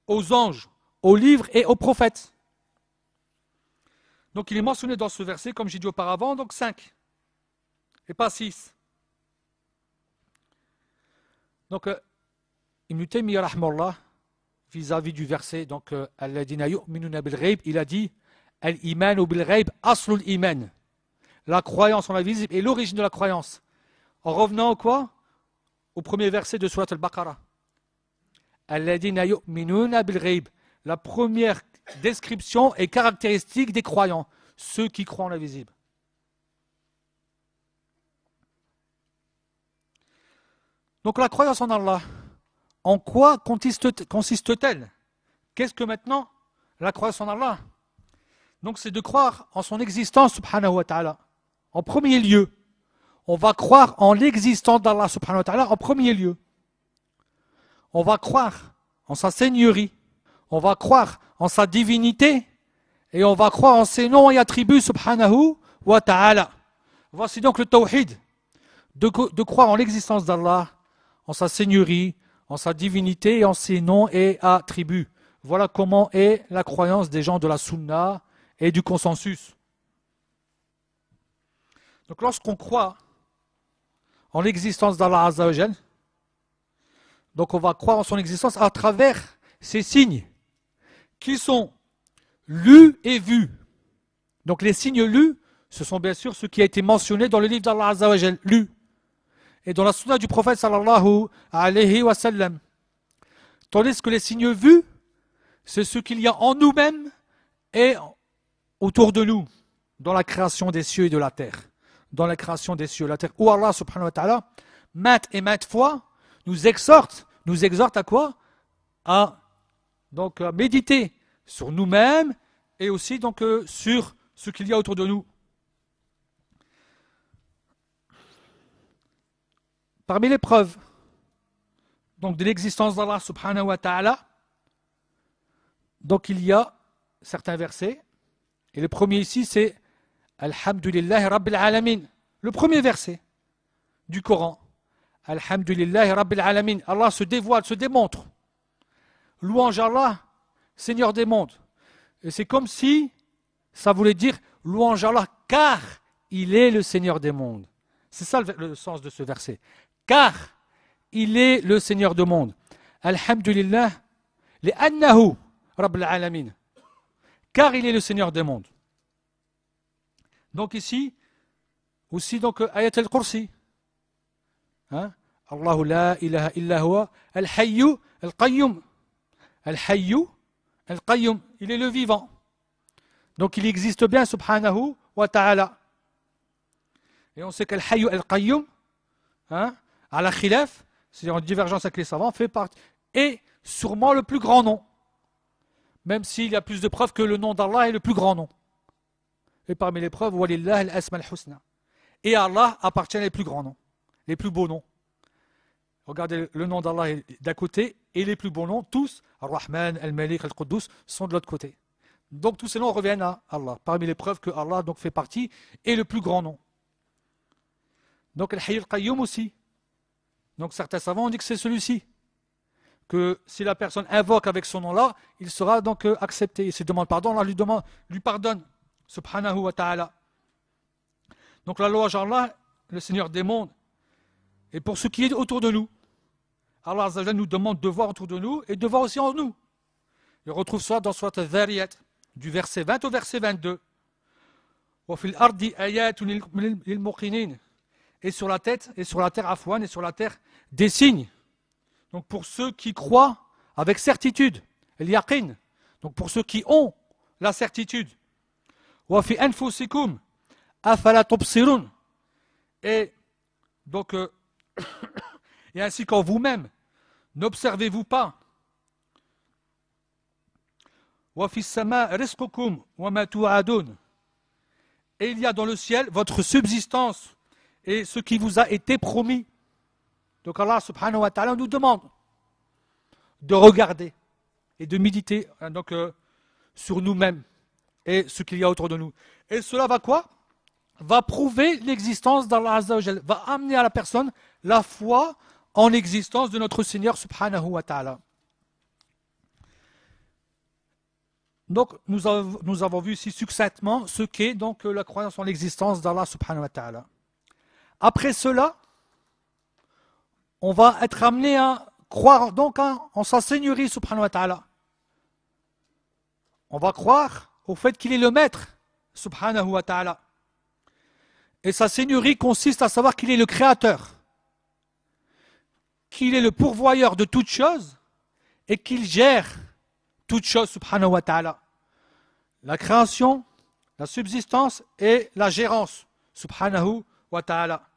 aux anges, aux livres et aux prophètes. Donc il est mentionné dans ce verset, comme j'ai dit auparavant, donc 5, et pas 6. Donc, Ibn Taymiyyah rahmallah, vis-à-vis du verset, donc, Alladina yu'minuna bil ghaib, il a dit Al-imanu bil ghaib aslul iman. La croyance en l'invisible est l'origine de la croyance. En revenant au quoi? Au premier verset de Surat al-Baqarah. Alladina yu'minuna bil ghaib. La première description et caractéristique des croyants, ceux qui croient en l'invisible. Donc la croyance en Allah, en quoi consiste-t-elle? Qu'est-ce que maintenant la croyance en Allah? Donc c'est de croire en son existence, subhanahu wa ta'ala. En premier lieu, on va croire en l'existence d'Allah, subhanahu wa ta'ala, en premier lieu. On va croire en sa seigneurie, on va croire en sa divinité, et on va croire en ses noms et attributs, subhanahu wa ta'ala. Voici donc le tawhid, de croire en l'existence d'Allah, en sa seigneurie, en sa divinité et en ses noms et attributs. Voilà comment est la croyance des gens de la sunna et du consensus. Donc lorsqu'on croit en l'existence d'Allah Azza wa Jal, donc on va croire en son existence à travers ces signes qui sont lus et vus. Donc les signes lus, ce sont bien sûr ce qui a été mentionné dans le livre d'Allah Azza wa Jal, lus, et dans la sunna du prophète sallallahu alayhi wa sallam. Tandis que les signes vus, c'est ce qu'il y a en nous-mêmes et autour de nous, dans la création des cieux et de la terre. Dans la création des cieux et de la terre, où Allah subhanahu wa ta'ala, maintes et maintes fois, nous exhorte à quoi? À méditer sur nous-mêmes et aussi donc sur ce qu'il y a autour de nous. Parmi les preuves donc, de l'existence d'Allah subhanahu wa ta'ala, donc il y a certains versets, et le premier ici c'est Alhamdulillahi Rabbil Alamin, le premier verset du Coran. Alhamdulillahi Rabbil Alamin, Allah se dévoile, se démontre. Louange à Allah, Seigneur des mondes. Et c'est comme si ça voulait dire louange à Allah, car il est le Seigneur des mondes. C'est ça le sens de ce verset. Car il est le Seigneur du monde. Alhamdulillah, li'annahu Rabbil Alamin. Car il est le Seigneur des mondes. Donc ici, aussi donc ayat al-Kursi. Allahu la ilaha illa huwa al-hayyu al-qayyum. Al-hayyu al-qayyum. Il est le vivant. Donc il existe bien, subhanahu wa ta'ala. Et on sait qu'al-hayyu al-qayyum, à la khilaf, c'est-à-dire en divergence avec les savants, fait partie, est sûrement le plus grand nom. Même s'il y a plus de preuves que le nom d'Allah est le plus grand nom. Et parmi les preuves, Walillah al-asma al-husna. Et à Allah appartient les plus grands noms, les plus beaux noms. Regardez, le nom d'Allah est d'un côté, et les plus beaux noms, tous, Ar-Rahman, Al-Malik, Al-Quddus, sont de l'autre côté. Donc tous ces noms reviennent à Allah. Parmi les preuves que Allah donc, fait partie, est le plus grand nom. Donc Al-Hayy al-Qayyum aussi. Donc certains savants ont dit que c'est celui-ci. Que si la personne invoque avec son nom-là, il sera donc accepté. Et s'il demande pardon, Allah lui pardonne. Subhanahu wa ta'ala. Donc la louange à Allah, le Seigneur des mondes, et pour ce qui est autour de nous. Allah Azza wa Jalla nous demande de voir autour de nous et de voir aussi en nous. On retrouve ça dans Surat al-Dhariyat, du verset 20 au verset 22. Et sur la tête, et sur la terre afouane, et sur la terre des signes. Donc pour ceux qui croient avec certitude, el-yaqin. Donc pour ceux qui ont la certitude. Et donc et ainsi qu'en vous-même, n'observez-vous pas? Et il y a dans le ciel votre subsistance et ce qui vous a été promis. Donc Allah subhanahu wa ta'ala nous demande de regarder et de méditer sur nous-mêmes et ce qu'il y a autour de nous. Et cela va quoi? Va prouver l'existence d'Allah Azza wa Jal, va amener à la personne la foi en l'existence de notre Seigneur subhanahu wa ta'ala. Donc nous avons vu ici succinctement ce qu'est donc la croyance en l'existence d'Allah subhanahu wa ta'ala. Après cela, on va être amené à croire donc en sa seigneurie, subhanahu wa ta'ala. On va croire au fait qu'il est le maître, subhanahu wa ta'ala. Et sa seigneurie consiste à savoir qu'il est le créateur, qu'il est le pourvoyeur de toutes choses et qu'il gère toutes choses, subhanahu wa ta'ala. La création, la subsistance et la gérance, subhanahu wa ta'ala.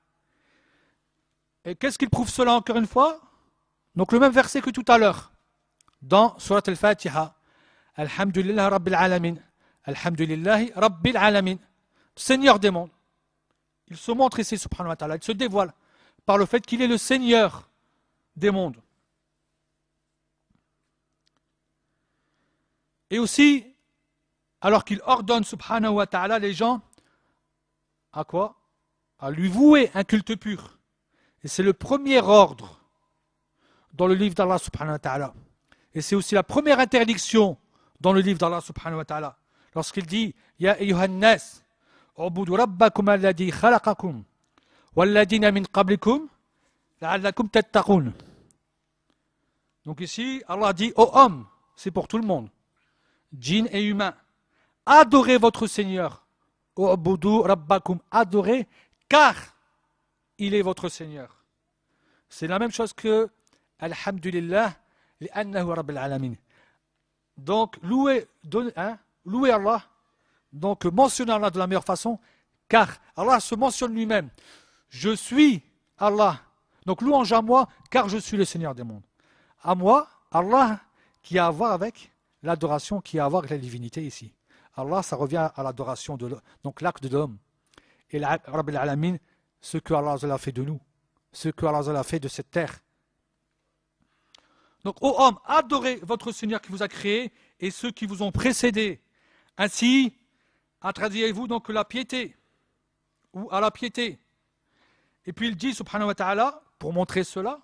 Et qu'est-ce qu'il prouve cela encore une fois? Donc le même verset que tout à l'heure, dans Surat al-Fatiha. Alhamdulillah Rabbil Alamin. Alhamdulillahi Rabbil Alamin. Seigneur des mondes. Il se montre ici, subhanahu wa ta'ala, il se dévoile par le fait qu'il est le Seigneur des mondes. Et aussi, alors qu'il ordonne, subhanahu wa ta'ala, les gens à quoi? À lui vouer un culte pur. Et c'est le premier ordre dans le livre d'Allah, subhanahu wa ta'ala. Et c'est aussi la première interdiction dans le livre d'Allah, subhanahu wa ta'ala. Lorsqu'il dit, Ya ayyuhan nas, ubudu rabbakum alladhi khalaqakum, walladina min qablikum, la'allakum tattaqun. Donc ici, Allah dit, ô homme, c'est pour tout le monde, djinn et humain, adorez votre Seigneur. Ubudu rabbakum, adorez, car il est votre Seigneur. C'est la même chose que Alhamdulillah, li'annahu rabbil alamin. Donc, louez Allah, donc mentionnez Allah de la meilleure façon, car Allah se mentionne lui-même. Je suis Allah. Donc, louange à moi, car je suis le Seigneur des mondes. À moi, Allah, qui a à voir avec l'adoration, qui a à voir avec la divinité ici. Allah, ça revient à l'adoration, donc l'acte de l'homme. Et Rabbil Alamin, ce que Allah a fait de nous, ce que Allah a fait de cette terre. Donc, ô hommes, adorez votre Seigneur qui vous a créé et ceux qui vous ont précédés. Ainsi, attrayez-vous donc la piété, ou à la piété. Et puis il dit, subhanahu wa ta'ala, pour montrer cela,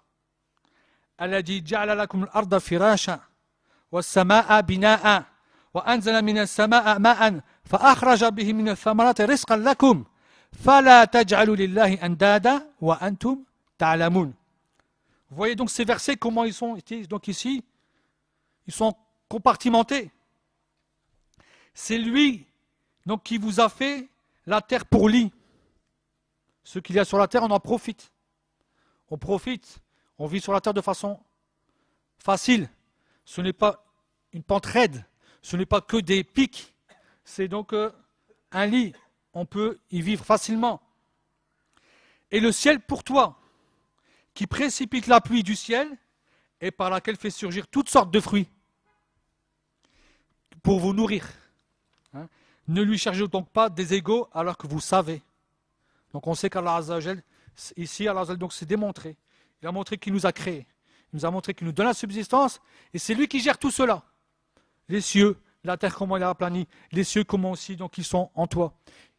elle a dit, ja'ala lakum al-arda firasha, wa sama'a bina'a, wa anzala min as-sama'a ma'an, fa akhraja bihi min ath-thamarati rizqan lakum, fala taj'alu lillahi andada, wa antum ta'lamun. Vous voyez donc ces versets, comment ils sont donc ici, ils sont compartimentés. C'est lui donc, qui vous a fait la terre pour lit. Ce qu'il y a sur la terre, on en profite. On profite, on vit sur la terre de façon facile. Ce n'est pas une pente raide, ce n'est pas que des pics. C'est donc un lit, on peut y vivre facilement. Et le ciel pour toi, qui précipite la pluie du ciel et par laquelle fait surgir toutes sortes de fruits pour vous nourrir. Hein? Ne lui cherchez donc pas des égaux alors que vous savez. Donc on sait qu'Allah Azzawajal, ici Allah Azzawajal donc s'est démontré. Il a montré qu'il nous a créés. Il nous a montré qu'il nous donne la subsistance et c'est lui qui gère tout cela. Les cieux, la terre comment il a aplani, les cieux comment aussi donc ils sont en toi.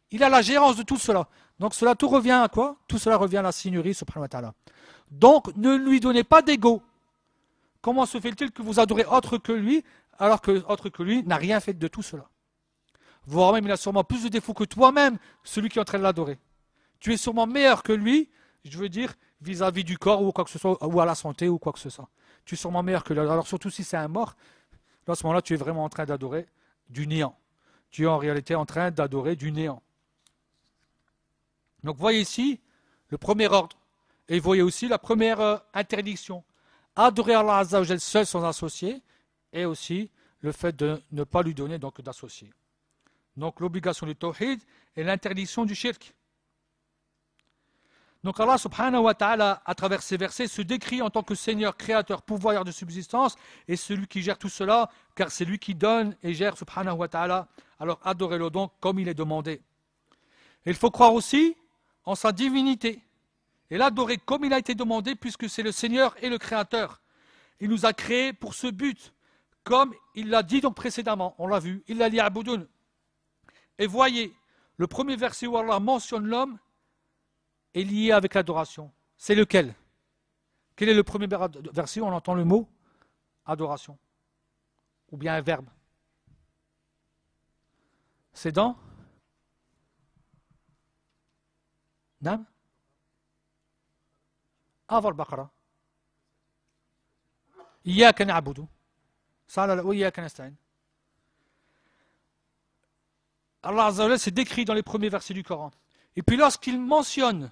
Il a la gérance de tout cela. Donc cela tout revient à quoi? Tout cela revient à la seigneurie subhanahu wa ta'ala. Donc, ne lui donnez pas d'ego. Comment se fait-il que vous adorez autre que lui, alors que autre que lui n'a rien fait de tout cela? Voire même, il a sûrement plus de défauts que toi-même, celui qui est en train de l'adorer. Tu es sûrement meilleur que lui, je veux dire, vis-à-vis du corps ou quoi que ce soit, ou à la santé ou quoi que ce soit. Tu es sûrement meilleur que lui. Alors surtout si c'est un mort, à ce moment-là, tu es vraiment en train d'adorer du néant. Tu es en réalité en train d'adorer du néant. Donc, voyez ici le premier ordre. Et vous voyez aussi la première interdiction. Adorer Allah Azzawajal seul sans associé. Et aussi le fait de ne pas lui donner donc d'associé. Donc l'obligation du tawhid et l'interdiction du shirk. Donc Allah subhanahu wa ta'ala, à travers ces versets, se décrit en tant que Seigneur, Créateur, pourvoyeur de subsistance, et celui qui gère tout cela, car c'est lui qui donne et gère subhanahu wa ta'ala. Alors adorez-le donc comme il est demandé. Et il faut croire aussi en sa divinité. Et l'adorer comme il a été demandé, puisque c'est le Seigneur et le Créateur. Il nous a créés pour ce but, comme il l'a dit donc précédemment, on l'a vu, il l'a dit à Boudoun. Et voyez, le premier verset où Allah mentionne l'homme est lié avec l'adoration. C'est lequel? Quel est le premier verset où on entend le mot adoration? Ou bien un verbe? C'est dans Nam? Avant le Baqara. Iyyaka na'budu. Ça, là, wa iyyaka nasta'in. Allah Azza wa Jalla s'est décrit dans les premiers versets du Coran. Et puis lorsqu'il mentionne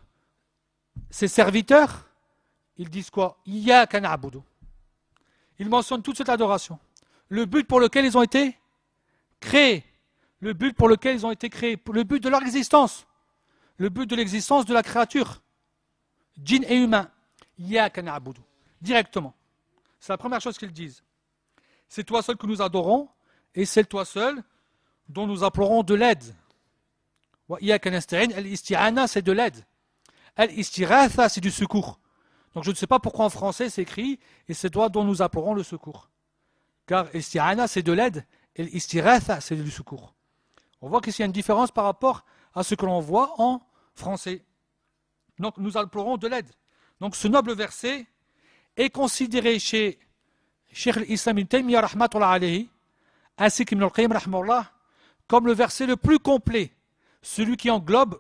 ses serviteurs, ils disent quoi? Iyyaka na'budu. Ils mentionnent toute cette adoration. Le but pour lequel ils ont été créés. Le but pour lequel ils ont été créés. Le but de leur existence. Le but de l'existence de la créature. Djinn et humain. Iyyaka na'budu. Directement. C'est la première chose qu'ils disent. C'est toi seul que nous adorons et c'est toi seul dont nous implorons de l'aide. Wa iyyaka nasta'in, al-isti'ana, c'est de l'aide. Al-istighatha, c'est du secours. Donc je ne sais pas pourquoi en français c'est écrit et c'est toi dont nous implorons le secours. Car isti'ana, c'est de l'aide et al-istighatha, c'est du secours. On voit qu'ici il y a une différence par rapport à ce que l'on voit en français. Donc nous implorons de l'aide. Donc ce noble verset est considéré chez Cheikh al-Islam ibn Taymiyyah rahmatullah alayhi ainsi qu'Ibn al-Qayyim rahmatullah comme le verset le plus complet, celui qui englobe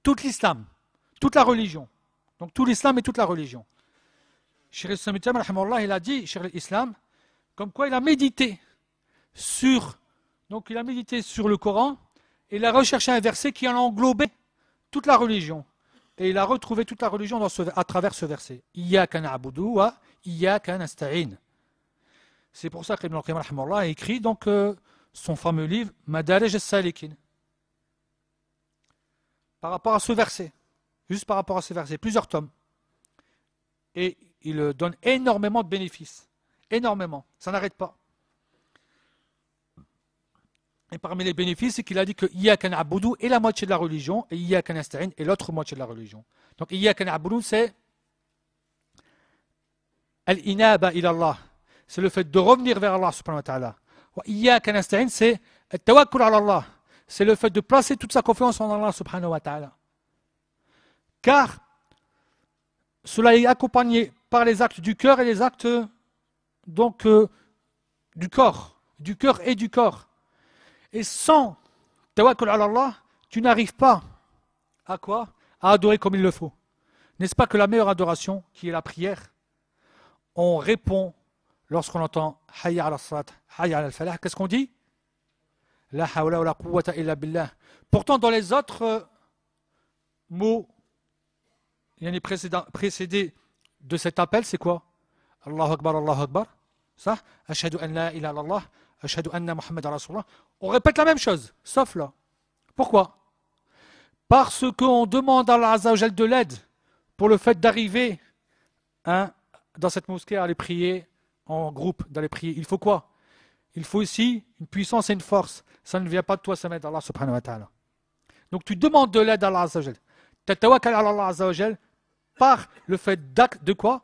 tout l'islam, toute la religion. Donc tout l'islam et toute la religion. Cheikh al-Islam ibn Taymiyyah rahmatullah, il a dit, Cheikh al-Islam, comme quoi il a médité sur le Coran et il a recherché un verset qui en englobait toute la religion. Et il a retrouvé toute la religion à travers ce verset. Iyyaka na'budu wa iyyaka nasta'in. C'est pour ça qu'Ibn al-Qayyim rahimahullah a écrit donc son fameux livre Madarij as-Salikin. Par rapport à ce verset, juste par rapport à ce verset, plusieurs tomes. Et il donne énormément de bénéfices. Énormément. Ça n'arrête pas. Et parmi les bénéfices, c'est qu'il a dit que Iyyaka na'budu est la moitié de la religion et Iyyaka nasta'in est l'autre moitié de la religion. Donc Iyyaka na'budu, c'est al-inaba ila Allah. C'est le fait de revenir vers Allah subhanahu wa ta'ala. Wa Iyyaka nasta'in, c'est al-tawakkul ala Allah. C'est le fait de placer toute sa confiance en Allah subhanahu wa ta'ala. Car cela est accompagné par les actes du cœur et les actes donc du corps et du corps. Et sans tawakkul ala Allah, tu n'arrives pas à quoi? À adorer comme il le faut. N'est-ce pas que la meilleure adoration, qui est la prière, on répond lorsqu'on entend hayya ala salat, hayya ala al-falah, qu'est-ce qu'on dit? La hawla wa la quwwata illa billah. Pourtant, dans les autres mots, il y en a précédés de cet appel, c'est quoi? Allahu Akbar, Allahu Akbar. Ça? Ashhadu an la ilaha illallah. Ashhadu anna Muhammad Rasulullah. On répète la même chose, sauf là. Pourquoi? Parce qu'on demande à Allah Azza wa Jal de l'aide pour le fait d'arriver dans cette mosquée à aller prier en groupe, d'aller prier. Il faut quoi? Il faut aussi une puissance et une force. Ça ne vient pas de toi, ça vient d'Allah subhanahu wa ta'ala. Donc tu demandes de l'aide à Allah Azza wa Jal. Tu tawakkal à Allah Azza wa Jal par le fait de quoi?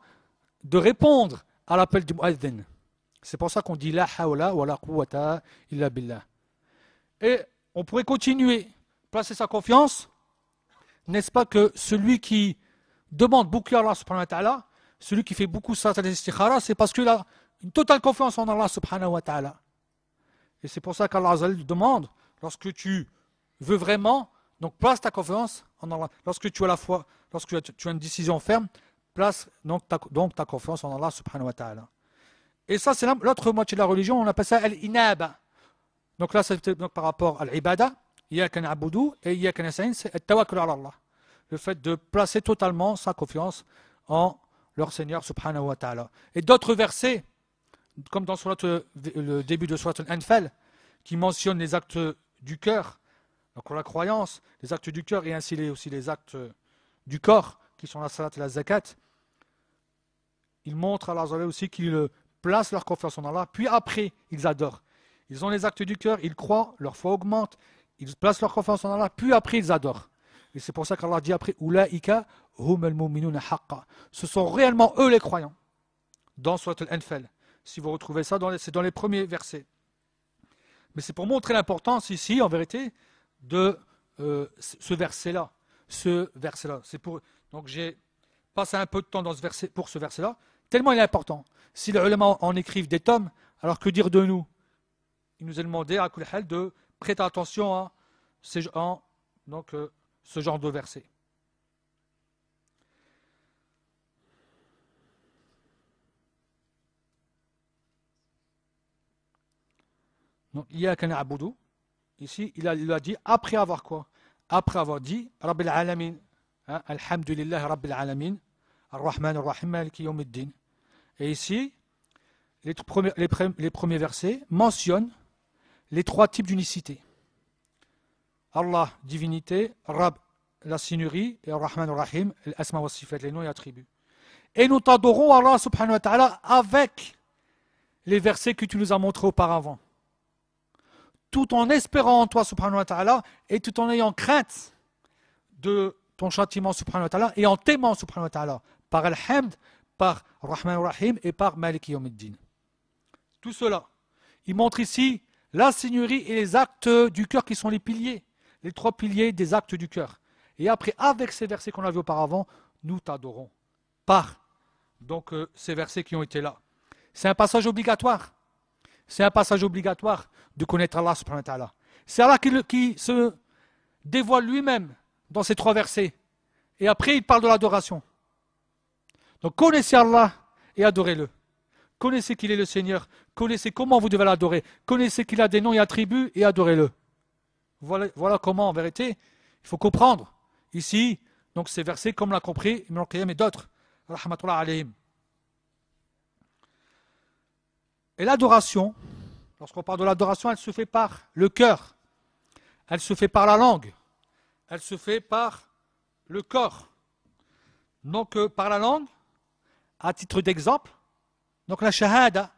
De répondre à l'appel du mu'adhin. C'est pour ça qu'on dit la hawla wa la quwwata illa billah. Et on pourrait continuer, placer sa confiance. N'est-ce pas que celui qui demande beaucoup à Allah subhanahu wa ta'ala, celui qui fait beaucoup salat al-istikhara, c'est parce qu'il a une totale confiance en Allah subhanahu wa ta'ala. Et c'est pour ça qu'Allah demande, lorsque tu veux vraiment, donc place ta confiance en Allah. Lorsque tu as la foi, lorsque tu as une décision ferme, place donc ta confiance en Allah subhanahu wa ta'ala. Et ça, c'est l'autre moitié de la religion, on appelle ça al-inaba. Donc là, c'est par rapport à l'ibada, iyyaka na'budu et iyyaka nasta'in, c'est at-tawakkul ala Allah. Le fait de placer totalement sa confiance en leur Seigneur subhanahu wa ta'ala. Et d'autres versets, comme dans le début de Surat al-Anfal, qui mentionnent les actes du cœur, donc la croyance, les actes du cœur et ainsi aussi les actes du corps, qui sont la salat et la zakat, ils montrent à Allah aussi qu'ils placent leur confiance en Allah, puis après, ils adorent. Ils ont les actes du cœur, ils croient, leur foi augmente, ils placent leur confiance en Allah, puis après, ils adorent. Et c'est pour ça qu'Allah dit après, Ulaika hum al-mu'minuna haqqa. Ce sont réellement eux les croyants. Dans Surat al-Anfal. Si vous retrouvez ça, c'est dans les premiers versets. Mais c'est pour montrer l'importance ici, en vérité, de ce verset-là. Donc j'ai passé un peu de temps pour ce verset-là, tellement il est important. Si les ulama en écrivent des tomes, alors que dire de nous? Il nous est demandé à Kulhal de prêter attention à ce genre de versets. « Donc, Iyyaka na'budu. Ici, il a dit après avoir quoi? Après avoir dit Rabbil alamin. Hein, Alhamdulillah Rabbil alamin. Ar-Rahman Ar-Rahim Maliki Yawmiddin. Et ici, les premiers versets mentionnent les trois types d'unicité. Allah, divinité, Rab, la signerie, et Ar-Rahman Ar-Rahim, l'asma wa sifat, les noms et attributs. Et nous t'adorons Allah subhanahu wa ta'ala avec les versets que tu nous as montrés auparavant. Tout en espérant en toi subhanahu wa ta'ala et tout en ayant crainte de ton châtiment subhanahu wa ta'ala et en t'aimant subhanahu wa ta'ala par Al-Hamd, par Rahman Ar-Rahim et par Maliki Yawmiddin. Tout cela, il montre ici la seigneurie et les actes du cœur qui sont les piliers, les trois piliers des actes du cœur. Et après, avec ces versets qu'on a vus auparavant, nous t'adorons par donc ces versets qui ont été là. C'est un passage obligatoire. C'est un passage obligatoire de connaître Allah subhanahu wa ta'ala. C'est Allah qui se dévoile lui-même dans ces trois versets. Et après, il parle de l'adoration. Donc, connaissez Allah et adorez-le. Connaissez qu'il est le Seigneur. Connaissez comment vous devez l'adorer. Connaissez qu'il a des noms et attributs et adorez-le. Voilà comment, en vérité, il faut comprendre. Ici, donc ces versets, comme l'a compris Ibn al-Qayyim et d'autres. Rahmatullah alayhim. Et l'adoration, lorsqu'on parle de l'adoration, elle se fait par le cœur. Elle se fait par la langue. Elle se fait par le corps. Donc, par la langue, à titre d'exemple, donc la shahada,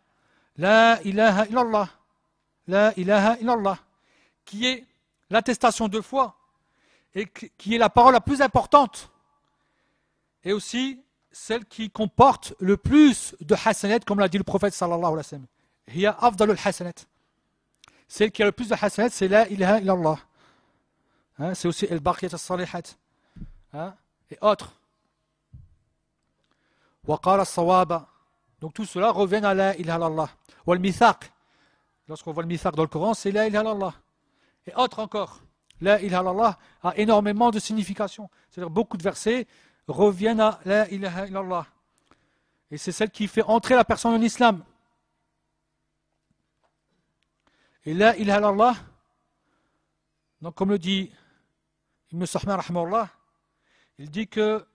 la ilaha illallah, la ilaha illallah, qui est l'attestation de foi et qui est la parole la plus importante et aussi celle qui comporte le plus de hasanat, comme l'a dit le prophète sallallahu alayhi wa sallam. Hiya afdalul hasanat. Celle qui a le plus de hasanat, c'est la ilaha illallah. Hein, c'est aussi al-baqiyat as-salihat. Hein, et autres. Wa qala as-sawaba. Donc tout cela revient à la ilaha illallah. Wal mithaq. Lorsqu'on voit le mithaq dans le Coran, c'est la ilaha illallah. Et autres encore. La ilaha illallah a énormément de signification. C'est-à-dire beaucoup de versets reviennent à la ilaha illallah. Et c'est celle qui fait entrer la personne en islam. Et la ilaha illallah, donc comme le dit Ibn Sahman rahimahullah, il dit que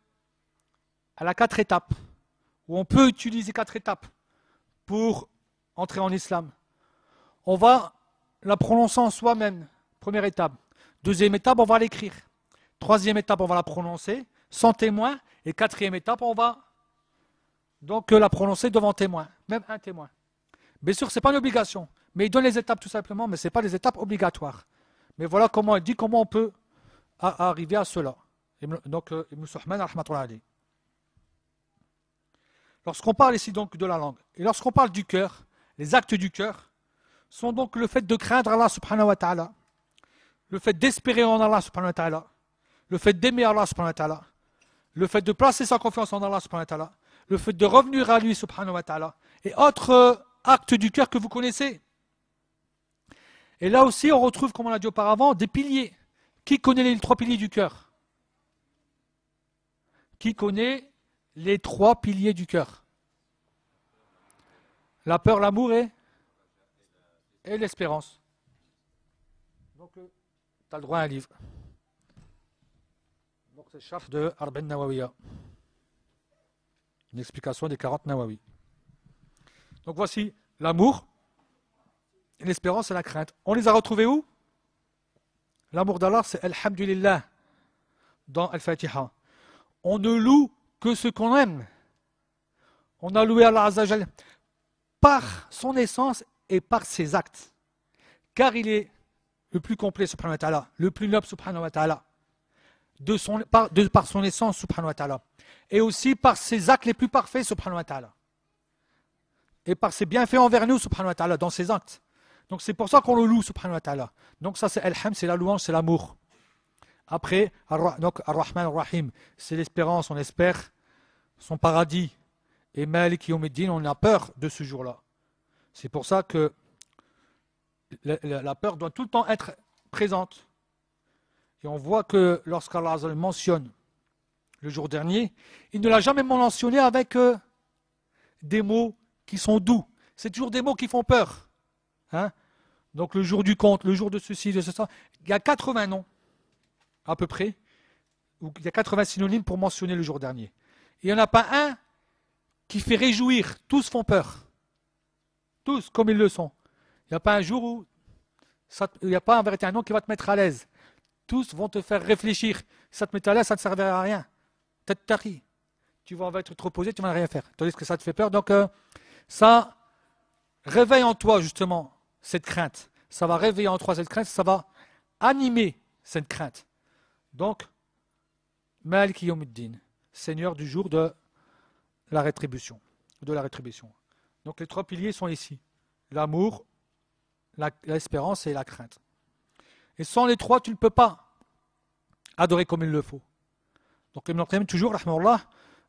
elle a 4 étapes, où on peut utiliser 4 étapes pour entrer en islam. On va la prononcer en soi-même, première étape. Deuxième étape, on va l'écrire. Troisième étape, on va la prononcer sans témoin. Et quatrième étape, on va donc la prononcer devant témoin, même un témoin. Bien sûr, ce n'est pas une obligation, mais il donne les étapes tout simplement, mais ce n'est pas des étapes obligatoires. Mais voilà comment il dit comment on peut arriver à cela. Donc, Ibn Suhman, rahmatullah alayhi. Lorsqu'on parle ici donc de la langue, et lorsqu'on parle du cœur, les actes du cœur sont donc le fait de craindre Allah subhanahu wa ta'ala, le fait d'espérer en Allah subhanahu wa ta'ala, le fait d'aimer Allah subhanahu wa ta'ala, le fait de placer sa confiance en Allah subhanahu wa ta'ala, le fait de revenir à lui subhanahu wa ta'ala, et autres actes du cœur que vous connaissez. Et là aussi, on retrouve, comme on l'a dit auparavant, des piliers. Qui connaît les 3 piliers du cœur? Qui connaît les 3 piliers du cœur? La peur, l'amour et l'espérance. Donc, tu as le droit à un livre. Donc, c'est le charf de Arba'in Nawawiya. Une explication des 40 Nawawi. Donc, voici l'amour, l'espérance et la crainte. On les a retrouvés où? L'amour d'Allah, c'est Alhamdulillah dans Al-Fatiha. On ne loue que ce qu'on aime. On a loué Allah Azza wa Jal par son essence et par ses actes. Car il est le plus complet, subhanahu wa ta'ala, le plus noble, subhanahu wa ta'ala, par son essence, subhanahu wa ta'ala, et aussi par ses actes les plus parfaits, subhanahu wa ta'ala, et par ses bienfaits envers nous, subhanahu wa ta'ala, dans ses actes. Donc c'est pour ça qu'on le loue, subhanahu wa ta'ala. Donc ça c'est Al-Hamd, c'est la louange, c'est l'amour. Après, donc Ar-Rahman Ar-Rahim, c'est l'espérance, on espère son paradis. Et Malik Yawmiddin, on a peur de ce jour-là. C'est pour ça que la peur doit tout le temps être présente. Et on voit que lorsqu'Allah mentionne le jour dernier, il ne l'a jamais mentionné avec des mots qui sont doux. C'est toujours des mots qui font peur. Hein? Donc le jour du compte, le jour de ceci, de cela, il y a 80 noms, à peu près, ou il y a 80 synonymes pour mentionner le jour dernier. Il n'y en a pas un qui fait réjouir, tous font peur. Tous, comme ils le sont. Il n'y a pas un jour où, il n'y a pas en vérité un nom qui va te mettre à l'aise. Tous vont te faire réfléchir. Si ça te met à l'aise, ça ne te servira à rien. Tattari. Tu vas être trop posé, tu ne vas rien faire. Tandis que ça te fait peur. Donc, ça réveille en toi, justement, cette crainte. Ça va réveiller en toi cette crainte. Ça va animer cette crainte. Donc, Malik Yawmuddin, Seigneur du jour de la rétribution. Donc, les trois piliers sont ici. L'amour, l'espérance et la crainte. Et sans les trois, tu ne peux pas adorer comme il le faut. Donc Ibn al-Qayyim, toujours, rahmahullah,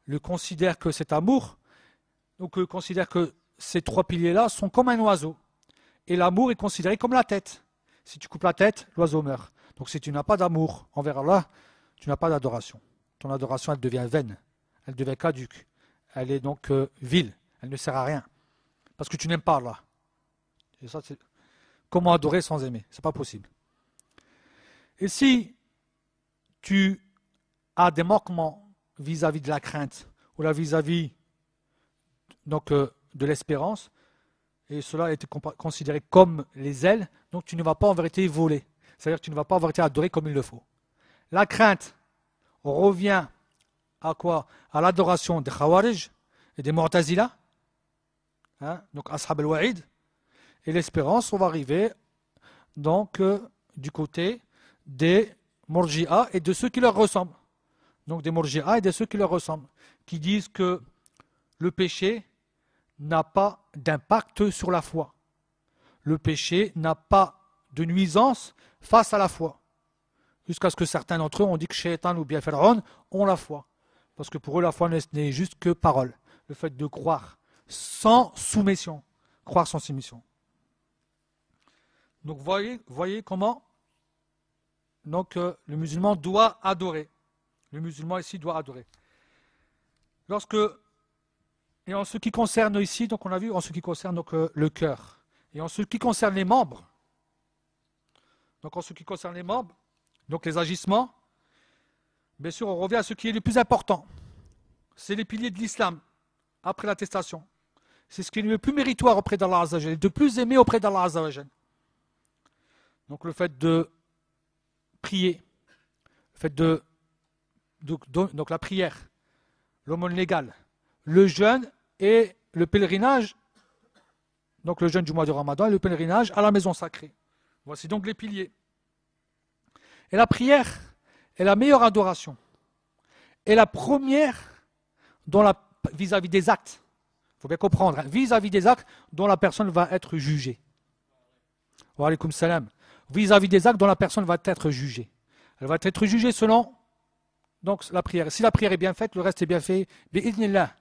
le considère que cet amour, donc considère que ces trois piliers-là sont comme un oiseau. Et l'amour est considéré comme la tête. Si tu coupes la tête, l'oiseau meurt. Donc si tu n'as pas d'amour envers Allah, tu n'as pas d'adoration. Ton adoration, elle devient vaine, elle devient caduque, elle est donc vile, elle ne sert à rien. Parce que tu n'aimes pas Allah. Et ça, c'est... Comment adorer sans aimer? C'est pas possible. Et si tu as des manquements vis-à-vis de la crainte ou là vis-à-vis donc, de l'espérance, et cela a été considéré comme les ailes, donc tu ne vas pas en vérité voler. C'est-à-dire que tu ne vas pas en vérité adorer comme il le faut. La crainte revient à quoi? À l'adoration des Khawarij et des Mu'tazila, donc Ashab al-Wa'id, et l'espérance, on va arriver donc du côté des Murji'a et de ceux qui leur ressemblent. Donc des Murji'a et de ceux qui leur ressemblent, qui disent que le péché n'a pas d'impact sur la foi. Le péché n'a pas de nuisance face à la foi. Jusqu'à ce que certains d'entre eux ont dit que Shaitan ou bien Pharaon ont la foi. Parce que pour eux, la foi n'est juste que parole. Le fait de croire sans soumission. Croire sans soumission. Donc voyez comment donc, le musulman doit adorer. Le musulman ici doit adorer. Et en ce qui concerne ici, donc on a vu en ce qui concerne donc, le cœur. Et en ce qui concerne les membres, donc les agissements, bien sûr on revient à ce qui est le plus important. C'est les piliers de l'islam, après l'attestation. C'est ce qui est le plus méritoire auprès d'Allah Azza wa Jal, le plus aimé auprès d'Allah Azza wa Jal. Donc le fait de prier, le fait donc la prière, l'aumône légale, le jeûne et le pèlerinage, donc le jeûne du mois de Ramadan et le pèlerinage à la maison sacrée. Voici donc les piliers. Et la prière est la meilleure adoration. Et la première vis-à-vis des actes. Il faut bien comprendre, vis-à-vis des actes dont la personne va être jugée. Wa alaykoum salam. Vis-à-vis des actes dont la personne va être jugée. Elle va être jugée selon donc, la prière. Si la prière est bien faite, le reste est bien fait. Bi'idhnillah.